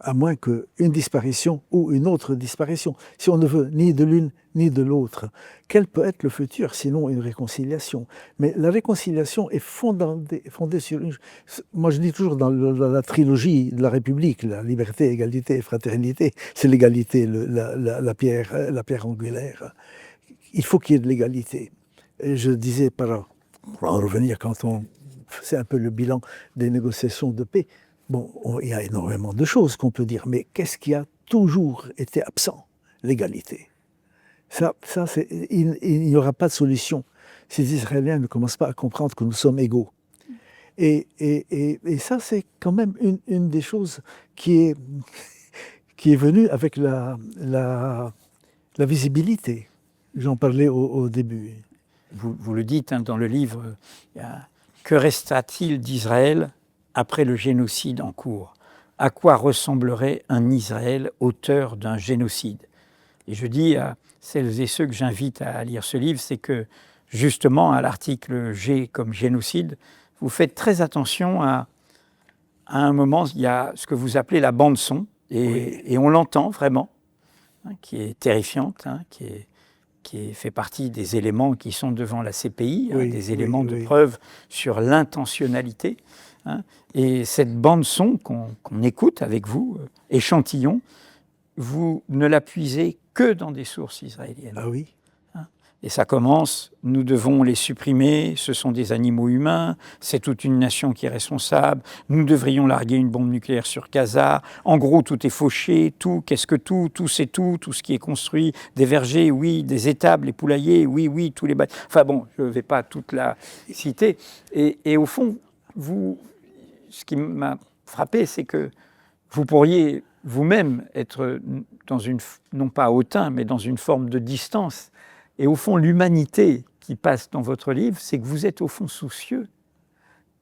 à moins qu'une disparition ou une autre disparition, si on ne veut ni de l'une ni de l'autre. Quel peut être le futur, sinon une réconciliation? Mais la réconciliation est fondée sur une... Moi, je dis toujours dans la trilogie de la République, la liberté, égalité et fraternité, c'est l'égalité, la pierre angulaire. Il faut qu'il y ait de l'égalité. Et je disais, pour en revenir quand on... C'est un peu le bilan des négociations de paix. Bon, il y a énormément de choses qu'on peut dire, mais qu'est-ce qui a toujours été absent? L'égalité. Il n'y aura pas de solution si les Israéliens ne commencent pas à comprendre que nous sommes égaux. Et ça, c'est quand même une des choses qui est venue avec La visibilité, j'en parlais au début. Vous le dites dans le livre, que restera-t-il d'Israël après le génocide en cours? À quoi ressemblerait un Israël auteur d'un génocide? Et je dis à celles et ceux que j'invite à lire ce livre, c'est que justement à l'article G comme génocide, vous faites très attention à un moment, il y a ce que vous appelez la bande-son, et on l'entend vraiment, qui est terrifiante, qui fait partie des éléments qui sont devant la CPI, des éléments de preuve sur l'intentionnalité. Et cette bande-son qu'on écoute avec vous, échantillon, vous ne la puisez que dans des sources israéliennes. Ah oui. Et ça commence, nous devons les supprimer, ce sont des animaux humains, c'est toute une nation qui est responsable, nous devrions larguer une bombe nucléaire sur Gaza, en gros tout est fauché, tout, qu'est-ce que tout c'est tout ce qui est construit, des vergers, oui, des étables, les poulaillers, oui, tous les bâtiments. Enfin bon, je ne vais pas toute la citer. Et au fond, ce qui m'a frappé, c'est que vous pourriez vous-même être dans une, non pas hautain, mais dans une forme de distance. Et au fond, l'humanité qui passe dans votre livre, c'est que vous êtes au fond soucieux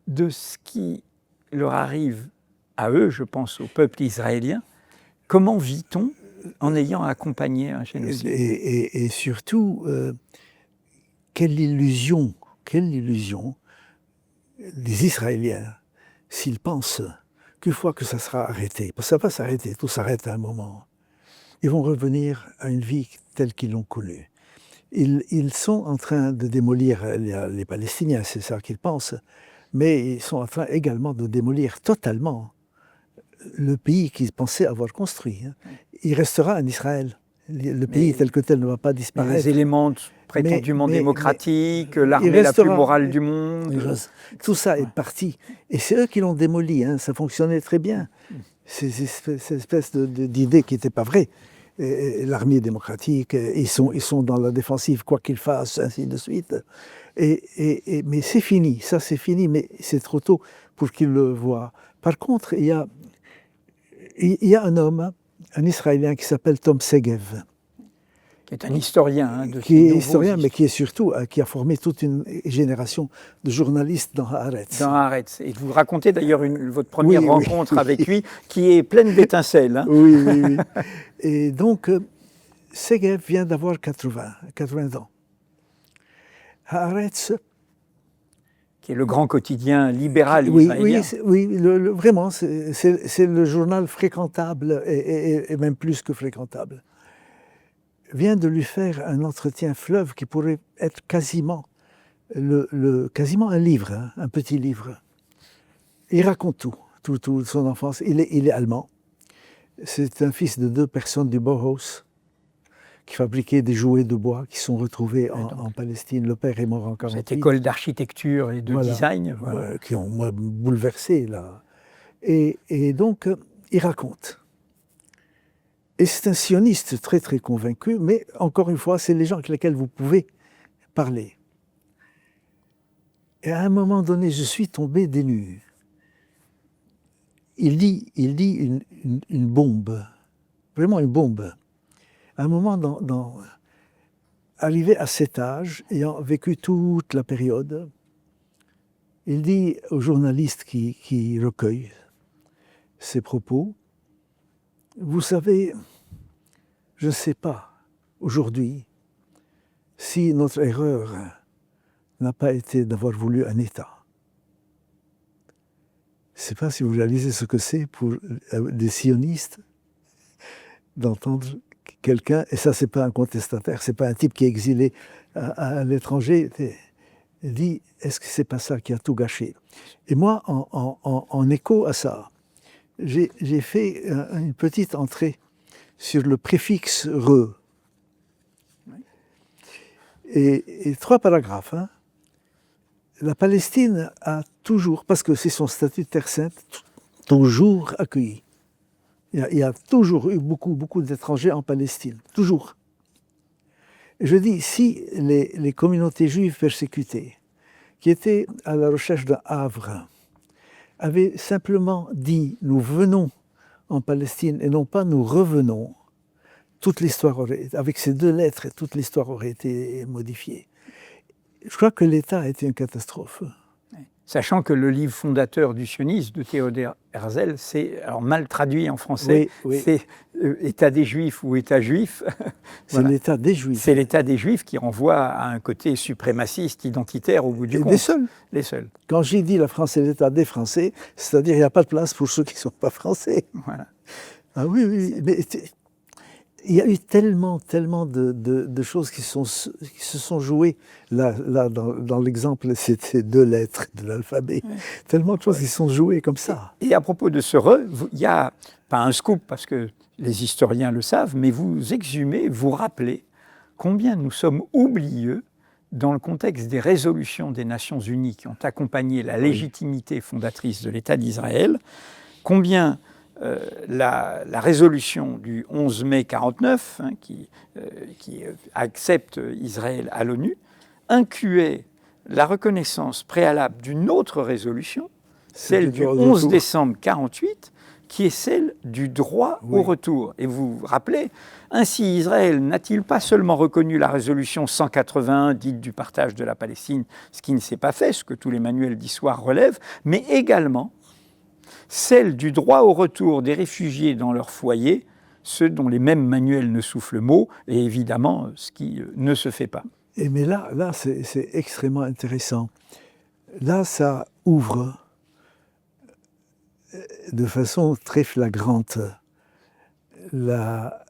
de ce qui leur arrive à eux, je pense au peuple israélien. Comment vit-on en ayant accompagné un génocide? Et surtout, quelle illusion les Israéliens, s'ils pensent qu'une fois que ça sera arrêté, parce que ça va s'arrêter, tout s'arrête à un moment, ils vont revenir à une vie telle qu'ils l'ont connue. Ils sont en train de démolir les Palestiniens, c'est ça qu'ils pensent, mais ils sont en train également de démolir totalement le pays qu'ils pensaient avoir construit. Il restera en Israël. Le pays tel que tel ne va pas disparaître. Les éléments prétendument démocratiques, l'armée la plus morale du monde. Tout ça est parti. Et c'est eux qui l'ont démoli. Ça fonctionnait très bien. Cette espèce d'idée qui n'était pas vraie. L'armée démocratique, ils sont dans la défensive, quoi qu'ils fassent, ainsi de suite. Mais c'est fini, ça c'est fini, mais c'est trop tôt pour qu'ils le voient. Par contre, il y a un homme, un Israélien qui s'appelle Tom Segev. Qui est un historien. Qui est historien, mais qui est surtout, qui a formé toute une génération de journalistes dans Haaretz. Dans Haaretz. Et vous racontez d'ailleurs votre première rencontre avec lui, qui est pleine d'étincelles. Oui. Et donc, Segev vient d'avoir 80 ans. Haaretz, qui est le grand quotidien libéral israélien. Oui, vraiment, c'est le journal fréquentable, et même plus que fréquentable. Vient de lui faire un entretien fleuve qui pourrait être quasiment un livre, un petit livre. Il raconte tout son enfance. Il est allemand. C'est un fils de 2 personnes du Bauhaus qui fabriquaient des jouets de bois qui sont retrouvés en Palestine. Le père est mort en 1948. Cette école d'architecture et de design. Qui ont bouleversé là. Et donc, il raconte. Et c'est un sioniste très très convaincu, mais encore une fois, c'est les gens avec lesquels vous pouvez parler. Et à un moment donné, je suis tombé des nues. Il dit une bombe, vraiment une bombe. À un moment, arrivé à cet âge, ayant vécu toute la période, il dit au journaliste qui recueille ses propos, vous savez, je ne sais pas aujourd'hui si notre erreur n'a pas été d'avoir voulu un État. Je ne sais pas si vous réalisez ce que c'est pour des sionistes d'entendre quelqu'un, et ça c'est pas un contestataire, c'est pas un type qui est exilé à l'étranger, il dit, est-ce que c'est pas ça qui a tout gâché? Et moi, en écho à ça, j'ai fait une petite entrée sur le préfixe « re ». Et 3 paragraphes. La Palestine a toujours, parce que c'est son statut de terre sainte, toujours accueilli. Il y a toujours eu beaucoup d'étrangers en Palestine. Toujours. Et je dis, si les communautés juives persécutées, qui étaient à la recherche d'un havre, avait simplement dit « nous venons en Palestine » et non pas « nous revenons », toute l'histoire avec ces 2 lettres, toute l'histoire aurait été modifiée. Je crois que l'État a été une catastrophe. Sachant que le livre fondateur du sionisme de Théodore Herzl, c'est, alors mal traduit en français, c'est État des Juifs ou État juif. C'est l'État des Juifs. C'est l'État des Juifs qui renvoie à un côté suprémaciste, identitaire au bout du compte. Les seuls. Quand j'ai dit la France est l'État des Français, c'est-à-dire qu'il n'y a pas de place pour ceux qui ne sont pas français. Voilà. Ah oui, mais il y a eu tellement de choses qui se sont jouées. Là dans l'exemple, c'était 2 lettres de l'alphabet. Ouais. Tellement de choses qui se sont jouées comme ça. Et à propos de ce il y a, pas un scoop, parce que les historiens le savent, mais vous exhumez, vous rappelez combien nous sommes oublieux dans le contexte des résolutions des Nations Unies qui ont accompagné la légitimité fondatrice de l'État d'Israël, combien la résolution du 11 mai 1949, qui accepte Israël à l'ONU, incluait la reconnaissance préalable d'une autre résolution, celle du 11 décembre 1948, qui est celle du droit au retour. Et vous vous rappelez, ainsi Israël n'a-t-il pas seulement reconnu la résolution 181 dite du partage de la Palestine, ce qui ne s'est pas fait, ce que tous les manuels d'histoire relèvent, mais également celle du droit au retour des réfugiés dans leur foyer, ceux dont les mêmes manuels ne soufflent mot, et évidemment ce qui ne se fait pas. Mais là c'est extrêmement intéressant. Là, ça ouvre de façon très flagrante la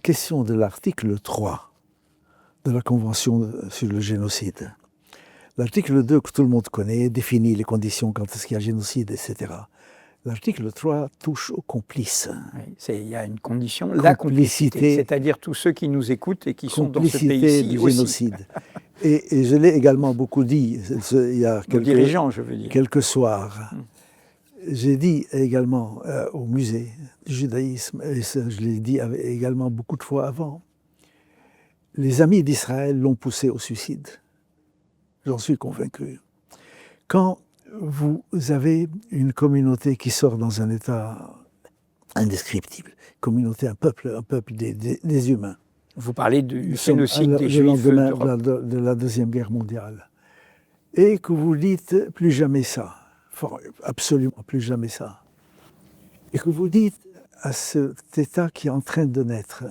question de l'article 3 de la Convention sur le génocide. L'article 2, que tout le monde connaît, définit les conditions quand est-ce qu'il y a génocide, etc. L'article 3 touche aux complices. Oui, il y a une condition, la complicité, c'est-à-dire tous ceux qui nous écoutent et qui sont dans ce pays-ci du génocide. Et je l'ai également beaucoup dit il y a quelques soirs. J'ai dit également au musée du judaïsme, et ça, je l'ai dit également beaucoup de fois avant, les amis d'Israël l'ont poussé au suicide. J'en suis convaincu. Quand vous avez une communauté qui sort dans un état indescriptible, communauté, un peuple des humains. Vous parlez du génocide des Juifs de la Deuxième Guerre mondiale. Et que vous dites plus jamais ça, absolument plus jamais ça. Et que vous dites à cet état qui est en train de naître,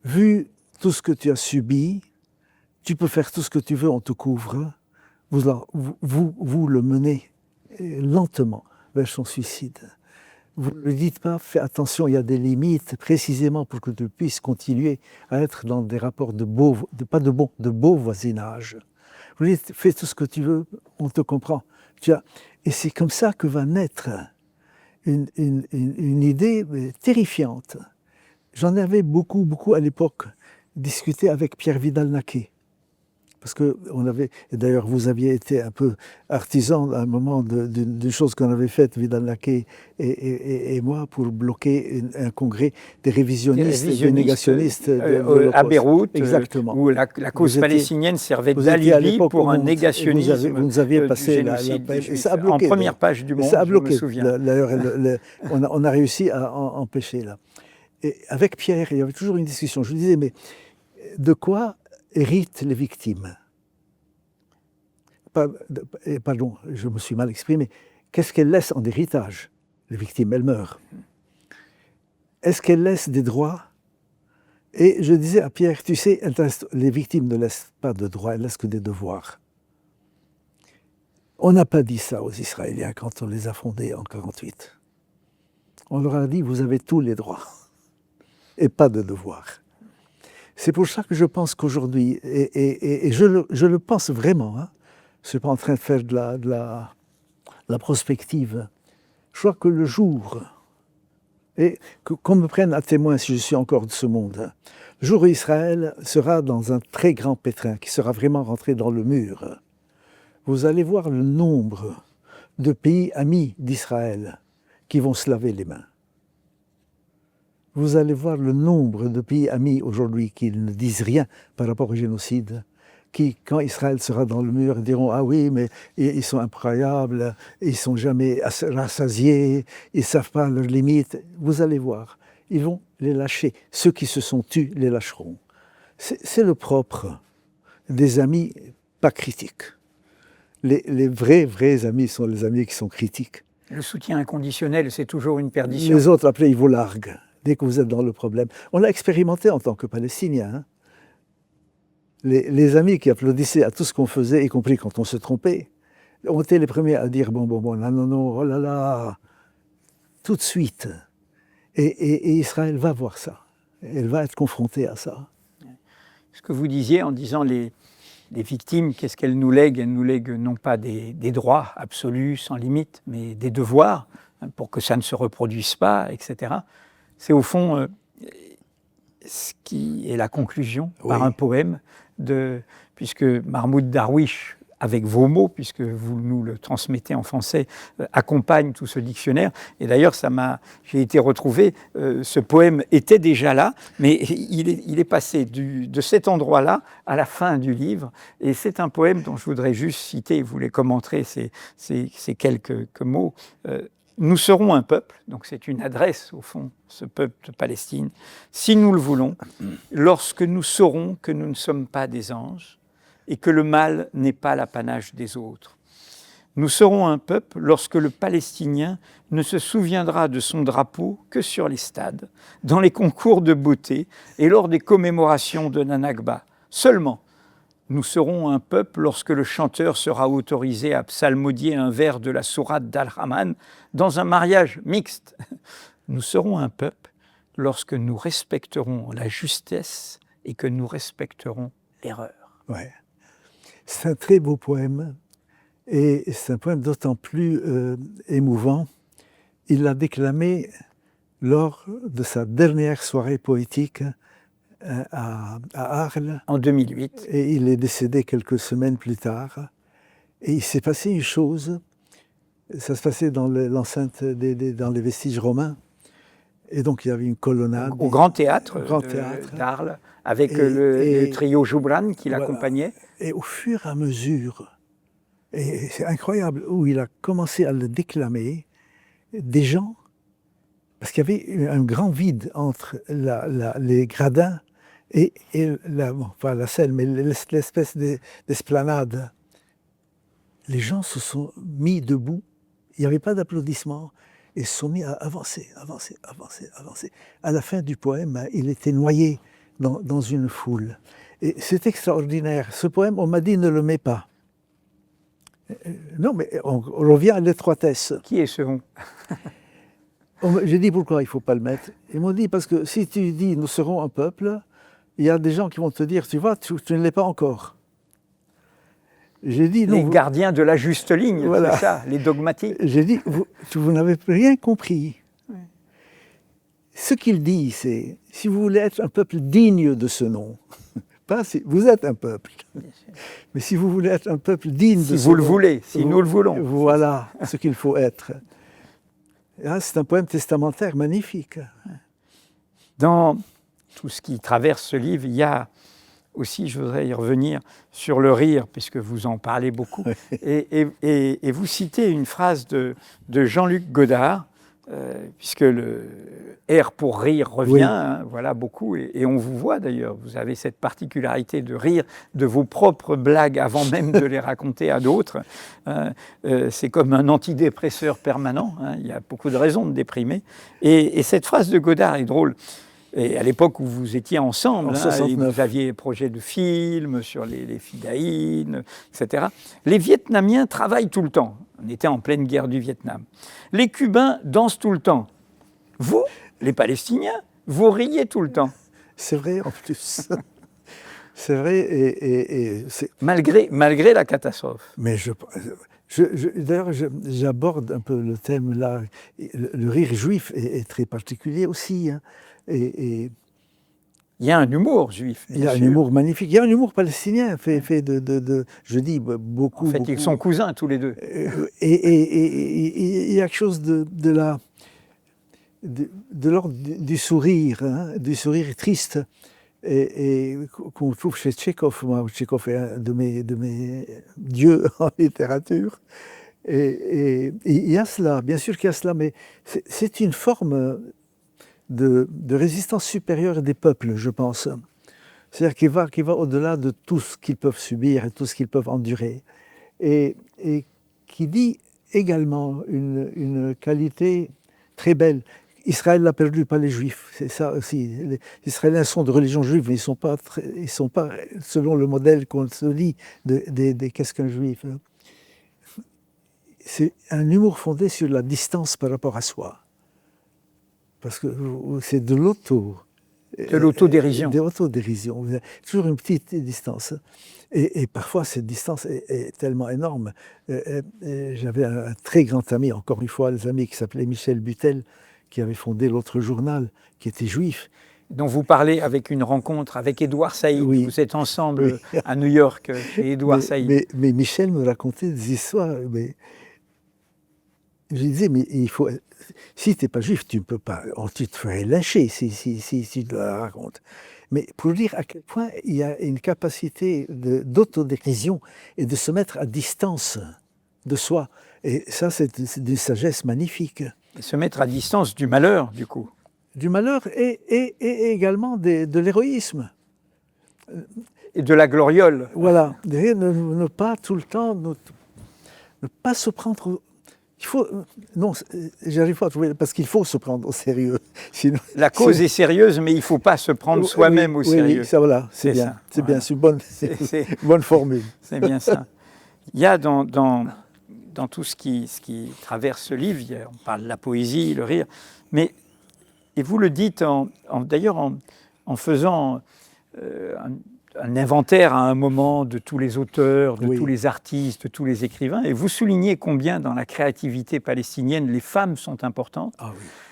vu tout ce que tu as subi, tu peux faire tout ce que tu veux, on te couvre. Vous le menez lentement vers son suicide. Vous ne lui dites pas, fais attention, il y a des limites, précisément pour que tu puisses continuer à être dans des rapports de beau voisinage. Vous lui dites, fais tout ce que tu veux, on te comprend. Et c'est comme ça que va naître une idée terrifiante. J'en avais beaucoup à l'époque discuté avec Pierre Vidal-Naquet. Parce que d'ailleurs vous aviez été un peu artisan à un moment d'une chose qu'on avait faite, Vidal-Naquet et moi, pour bloquer un congrès des révisionnistes et des négationnistes à Beyrouth, exactement. Où la cause palestinienne servait d'alibi pour un négationnisme. Vous nous aviez passé la page, et ça a bloqué, en première page du Monde, je me souviens. D'ailleurs, on a réussi à empêcher là. Et avec Pierre, il y avait toujours une discussion. Je lui disais, mais de quoi héritent les victimes? Pardon, je me suis mal exprimé. Qu'est-ce qu'elles laissent en héritage? Les victimes, elles meurent. Est-ce qu'elles laissent des droits? Et je disais à Pierre, tu sais, les victimes ne laissent pas de droits, elles laissent que des devoirs. On n'a pas dit ça aux Israéliens quand on les a fondés en 1948. On leur a dit, vous avez tous les droits et pas de devoirs. C'est pour ça que je pense qu'aujourd'hui, et je le pense vraiment, hein, je ne suis pas en train de faire de la prospective, je crois que le jour, et qu'on me prenne à témoin si je suis encore de ce monde, le jour où Israël sera dans un très grand pétrin, qui sera vraiment rentré dans le mur, vous allez voir le nombre de pays amis d'Israël qui vont se laver les mains. Vous allez voir le nombre de pays amis aujourd'hui qui ne disent rien par rapport au génocide, qui, quand Israël sera dans le mur, diront « Ah oui, mais ils sont incroyables, ils ne sont jamais rassasiés, ils ne savent pas leurs limites. » Vous allez voir. ils vont les lâcher. Ceux qui se sont tus les lâcheront. C'est le propre des amis pas critiques. Les vrais amis sont les amis qui sont critiques. Le soutien inconditionnel, c'est toujours une perdition. Les autres, après, ils vous larguent dès que vous êtes dans le problème. On l'a expérimenté en tant que Palestiniens. Hein. Les amis qui applaudissaient à tout ce qu'on faisait, y compris quand on se trompait, ont été les premiers à dire bon, non, oh là là, tout de suite. Et Israël va voir ça. Elle va être confrontée à ça. Ce que vous disiez en disant les victimes, qu'est-ce qu'elles nous lèguent? Elles nous lèguent non pas des droits absolus, sans limite, mais des devoirs, hein, pour que ça ne se reproduise pas, etc. C'est au fond ce qui est la conclusion par un poème, puisque Mahmoud Darwish, avec vos mots, puisque vous nous le transmettez en français, accompagne tout ce dictionnaire. Et d'ailleurs, j'ai été retrouvé, ce poème était déjà là, mais il est passé de cet endroit-là à la fin du livre. Et c'est un poème dont je voudrais juste citer, vous les commenterez, ces quelques mots. Nous serons un peuple, donc c'est une adresse au fond, ce peuple de Palestine, si nous le voulons, lorsque nous saurons que nous ne sommes pas des anges, et que le mal n'est pas l'apanage des autres. Nous serons un peuple lorsque le Palestinien ne se souviendra de son drapeau que sur les stades, dans les concours de beauté et lors des commémorations de la Nakba. Seulement, nous serons un peuple lorsque le chanteur sera autorisé à psalmodier un vers de la sourate d'Al-Rahman dans un mariage mixte. Nous serons un peuple lorsque nous respecterons la justesse et que nous respecterons l'erreur. Ouais. C'est un très beau poème, et c'est un poème d'autant plus émouvant. Il l'a déclamé lors de sa dernière soirée poétique à Arles. En 2008. Et il est décédé quelques semaines plus tard. Et il s'est passé une chose, ça se passait dans l'enceinte, dans les vestiges romains. Et donc il y avait une colonnade. Au Grand Théâtre d'Arles, avec le trio Joubran qui l'accompagnait. Et au fur et à mesure, et c'est incroyable, où il a commencé à le déclamer, des gens, parce qu'il y avait un grand vide entre les gradins et pas la scène, mais l'espèce d'esplanade. Les gens se sont mis debout, il n'y avait pas d'applaudissements, et se sont mis à avancer. À la fin du poème, il était noyé dans une foule. Et c'est extraordinaire. Ce poème, on m'a dit ne le mets pas. Non, mais on revient à l'étroitesse. Qui est ce on? J'ai dit pourquoi il ne faut pas le mettre. Ils m'ont dit parce que si tu dis nous serons un peuple, il y a des gens qui vont te dire tu vois, tu ne l'es pas encore. J'ai dit non. Les gardiens de la juste ligne, voilà. C'est ça, les dogmatiques. J'ai dit vous n'avez rien compris. Oui. Ce qu'il dit, c'est si vous voulez être un peuple digne de ce nom, pas si vous êtes un peuple, mais si vous voulez être un peuple digne de ce nom. Si vous le voulez, si nous le voulons. Voilà ce qu'il faut être. Là, c'est un poème testamentaire magnifique. Dans tout ce qui traverse ce livre, il y a aussi, je voudrais y revenir, sur le rire, puisque vous en parlez beaucoup. Et vous citez une phrase de Jean-Luc Godard, puisque le R pour rire revient, oui. Hein, voilà, beaucoup. Et on vous voit d'ailleurs, vous avez cette particularité de rire de vos propres blagues avant même de les raconter à d'autres. C'est comme un antidépresseur permanent, hein, il y a beaucoup de raisons de déprimer. Et cette phrase de Godard est drôle. Et à l'époque où vous étiez ensemble, vous aviez projet de film sur les fidaïnes, etc. Les Vietnamiens travaillent tout le temps. On était en pleine guerre du Vietnam. Les Cubains dansent tout le temps. Vous, les Palestiniens, vous riez tout le temps. C'est vrai en plus. C'est vrai et c'est... Malgré la catastrophe. Mais d'ailleurs, j'aborde un peu le thème là. Le rire juif est très particulier aussi. Hein. Et il y a un humour juif. Il y a un humour magnifique. Il y a un humour palestinien fait de je dis beaucoup. En fait, beaucoup. Ils sont cousins tous les deux. Et il y a quelque chose de l'ordre du sourire, hein, du sourire triste, et qu'on trouve chez Tchekhov. Moi, Tchekhov est un de mes dieux en littérature. Et il y a cela, bien sûr qu'il y a cela, mais c'est une forme de résistance supérieure des peuples, je pense. C'est-à-dire qui va au-delà de tout ce qu'ils peuvent subir et tout ce qu'ils peuvent endurer. Et qui dit également une qualité très belle. Israël l'a perdu, pas les Juifs. C'est ça aussi. Les Israéliens sont de religion juive, mais ils ne sont pas selon le modèle qu'on se lit de qu'est-ce qu'un Juif. C'est un humour fondé sur la distance par rapport à soi. Parce que c'est de l'autodérision. De l'autodérision. Toujours une petite distance. Et parfois, cette distance est tellement énorme. J'avais un très grand ami, encore une fois, les amis qui s'appelait Michel Butel, qui avait fondé l'autre journal, qui était juif. Dont vous parlez avec une rencontre avec Édouard Saïd. Oui. Vous êtes ensemble à New York chez Édouard Saïd. Mais Michel me racontait des histoires. Mais je disais, mais il faut. Si tu n'es pas juif, tu ne peux pas. Tu te ferais lyncher si tu la racontes. Mais pour dire à quel point il y a une capacité d'autodérision et de se mettre à distance de soi. Et ça, c'est une sagesse magnifique. Et se mettre à distance du malheur, du coup. Du malheur et également de l'héroïsme. Et de la gloriole. Voilà. Ne pas tout le temps, ne pas se prendre... Il faut... Non, j'arrive pas à trouver... Parce qu'il faut se prendre au sérieux. Sinon, la cause est sérieuse, mais il ne faut pas se prendre soi-même au sérieux. Oui, ça, voilà, c'est bien. C'est bien, c'est une bonne formule. C'est bien ça. Il y a dans tout ce qui traverse ce livre, on parle de la poésie, le rire, mais, et vous le dites d'ailleurs en faisant un inventaire à un moment de tous les auteurs, de tous les artistes, de tous les écrivains, et vous soulignez combien dans la créativité palestinienne les femmes sont importantes,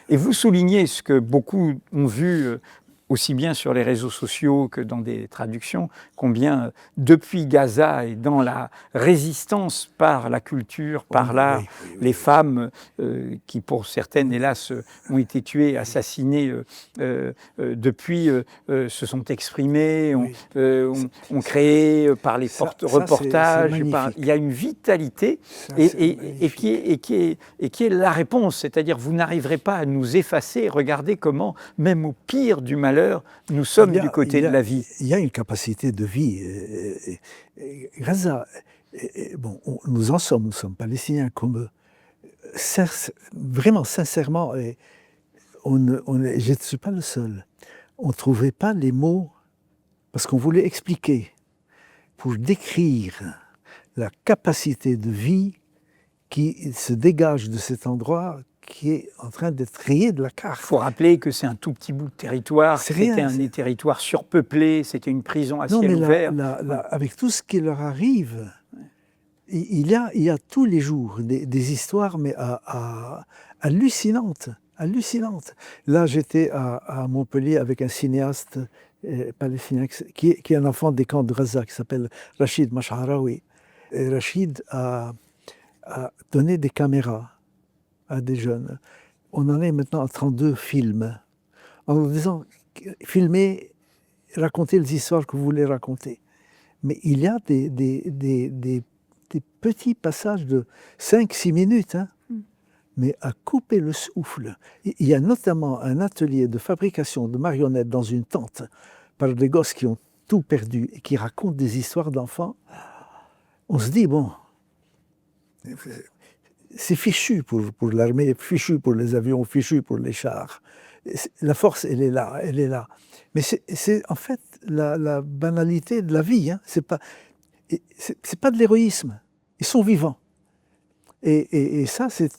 et vous soulignez ce que beaucoup ont vu aussi bien sur les réseaux sociaux que dans des traductions, combien depuis Gaza et dans la résistance par la culture, par l'art, les femmes qui pour certaines, hélas, ont été tuées, assassinées depuis, se sont exprimées, ont créé par les reportages. Il y a une vitalité et qui est la réponse, c'est-à-dire vous n'arriverez pas à nous effacer. Regardez comment, même au pire du malheur, nous sommes du côté de la vie. Il y a une capacité de vie. Gaza, bon, nous sommes palestiniens comme eux. Vraiment, sincèrement, je ne suis pas le seul. On ne trouvait pas les mots, parce qu'on voulait expliquer, pour décrire la capacité de vie qui se dégage de cet endroit qui est en train d'être rayé de la carte. Il faut rappeler que c'est un tout petit bout de territoire, c'était un territoire surpeuplé, c'était une prison à ciel ouvert. Avec tout ce qui leur arrive, il y a tous les jours des histoires mais hallucinantes. Là, j'étais à Montpellier avec un cinéaste palestinien qui est un enfant des camps de Gaza, qui s'appelle Rachid Masharawi. Et Rachid a donné des caméras à des jeunes. On en est maintenant à 32 films. En nous disant, filmez, racontez les histoires que vous voulez raconter. Mais il y a des petits passages de 5-6 minutes, mais à couper le souffle. Il y a notamment un atelier de fabrication de marionnettes dans une tente par des gosses qui ont tout perdu et qui racontent des histoires d'enfants. On se dit, bon, c'est fichu pour l'armée, fichu pour les avions, fichu pour les chars. La force, elle est là. Mais c'est en fait la banalité de la vie. C'est pas de l'héroïsme. Ils sont vivants. Et ça, c'est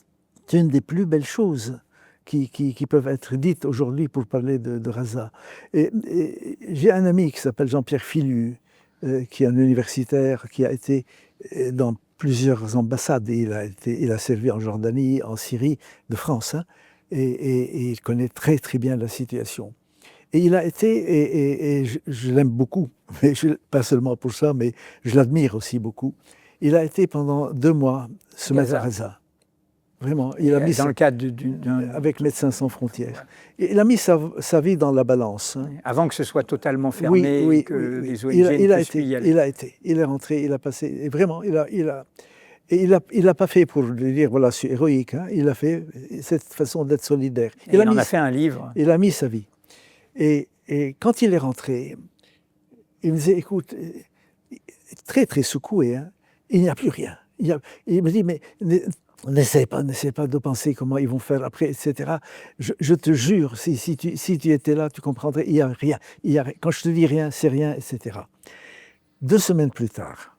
une des plus belles choses qui peuvent être dites aujourd'hui pour parler de Gaza. Et j'ai un ami qui s'appelle Jean-Pierre Filu, qui est un universitaire, qui a été dans plusieurs ambassades. Il a servi en Jordanie, en Syrie, de France, et il connaît très très bien la situation. Et il a été, et je l'aime beaucoup, mais pas seulement pour ça, mais je l'admire aussi beaucoup. Il a été pendant 2 mois se mettre à Gaza. Vraiment, il a mis dans le cadre avec Médecins sans frontières. Il a mis sa vie dans la balance. Avant que ce soit totalement fermé, et que les ONG il est rentré, il a passé. Et vraiment, il Et il l'a pas fait pour lui dire, voilà, je suis héroïque. Hein. Il a fait cette façon d'être solidaire. Il en a fait un livre. Il a mis sa vie. Et quand il est rentré, il me disait, écoute, très, très secoué, hein, il n'y a plus rien. Il me dit, mais n'essaie pas de penser comment ils vont faire après, etc. Je te jure, si tu étais là, tu comprendrais, il n'y a rien. Quand je te dis rien, c'est rien, etc. 2 semaines plus tard,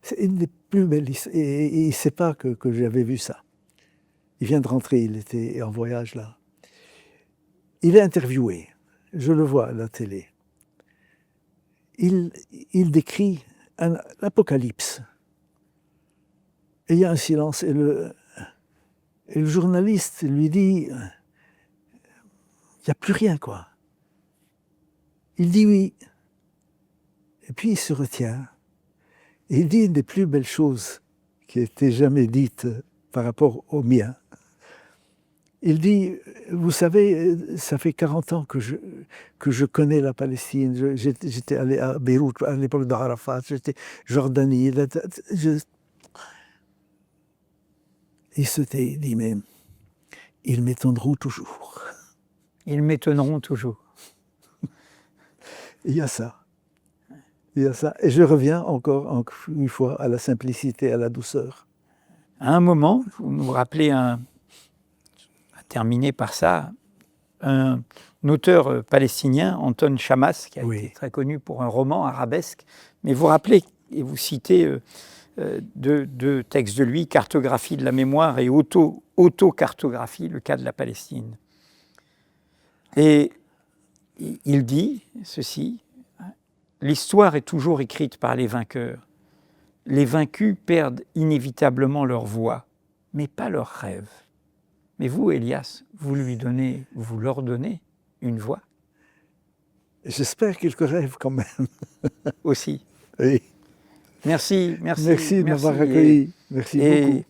c'est une des plus belles histoires, et il ne sait pas que j'avais vu ça. Il vient de rentrer, il était en voyage là. Il est interviewé, je le vois à la télé. Il décrit l'apocalypse. Et il y a un silence, et le journaliste lui dit, il n'y a plus rien, quoi. Il dit oui. Et puis il se retient. Et il dit une des plus belles choses qui a été jamais dites par rapport au mien. Il dit, vous savez, ça fait 40 ans que je connais la Palestine. J'étais allé à Beyrouth à l'époque d'Arafat, j'étais Jordanie. Il se dit, mais ils m'étonneront toujours. Ils m'étonneront toujours. Il y a ça. Il y a ça. Et je reviens encore une fois à la simplicité, à la douceur. À un moment, vous nous rappelez, à terminer par ça, un auteur palestinien, Anton Shammas, qui a été très connu pour un roman arabesque, mais vous rappelez et vous citez deux textes de lui, Cartographie de la mémoire et Autocartographie, le cas de la Palestine. Et il dit ceci, l'histoire est toujours écrite par les vainqueurs. Les vaincus perdent inévitablement leur voix, mais pas leurs rêves. Mais vous, Elias, vous leur donnez une voix. J'espère quelques rêves quand même. Aussi. Oui. Merci de m'avoir accueilli. Merci beaucoup.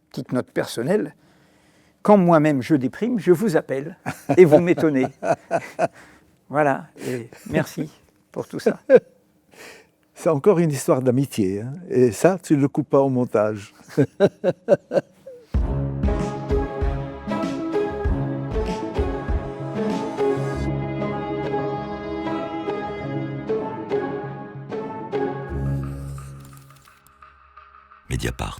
Petite note personnelle, quand moi-même je déprime, je vous appelle et vous m'étonnez. Voilà, et merci pour tout ça. C'est encore une histoire d'amitié, hein, et ça, tu ne le coupes pas au montage. Mediapart.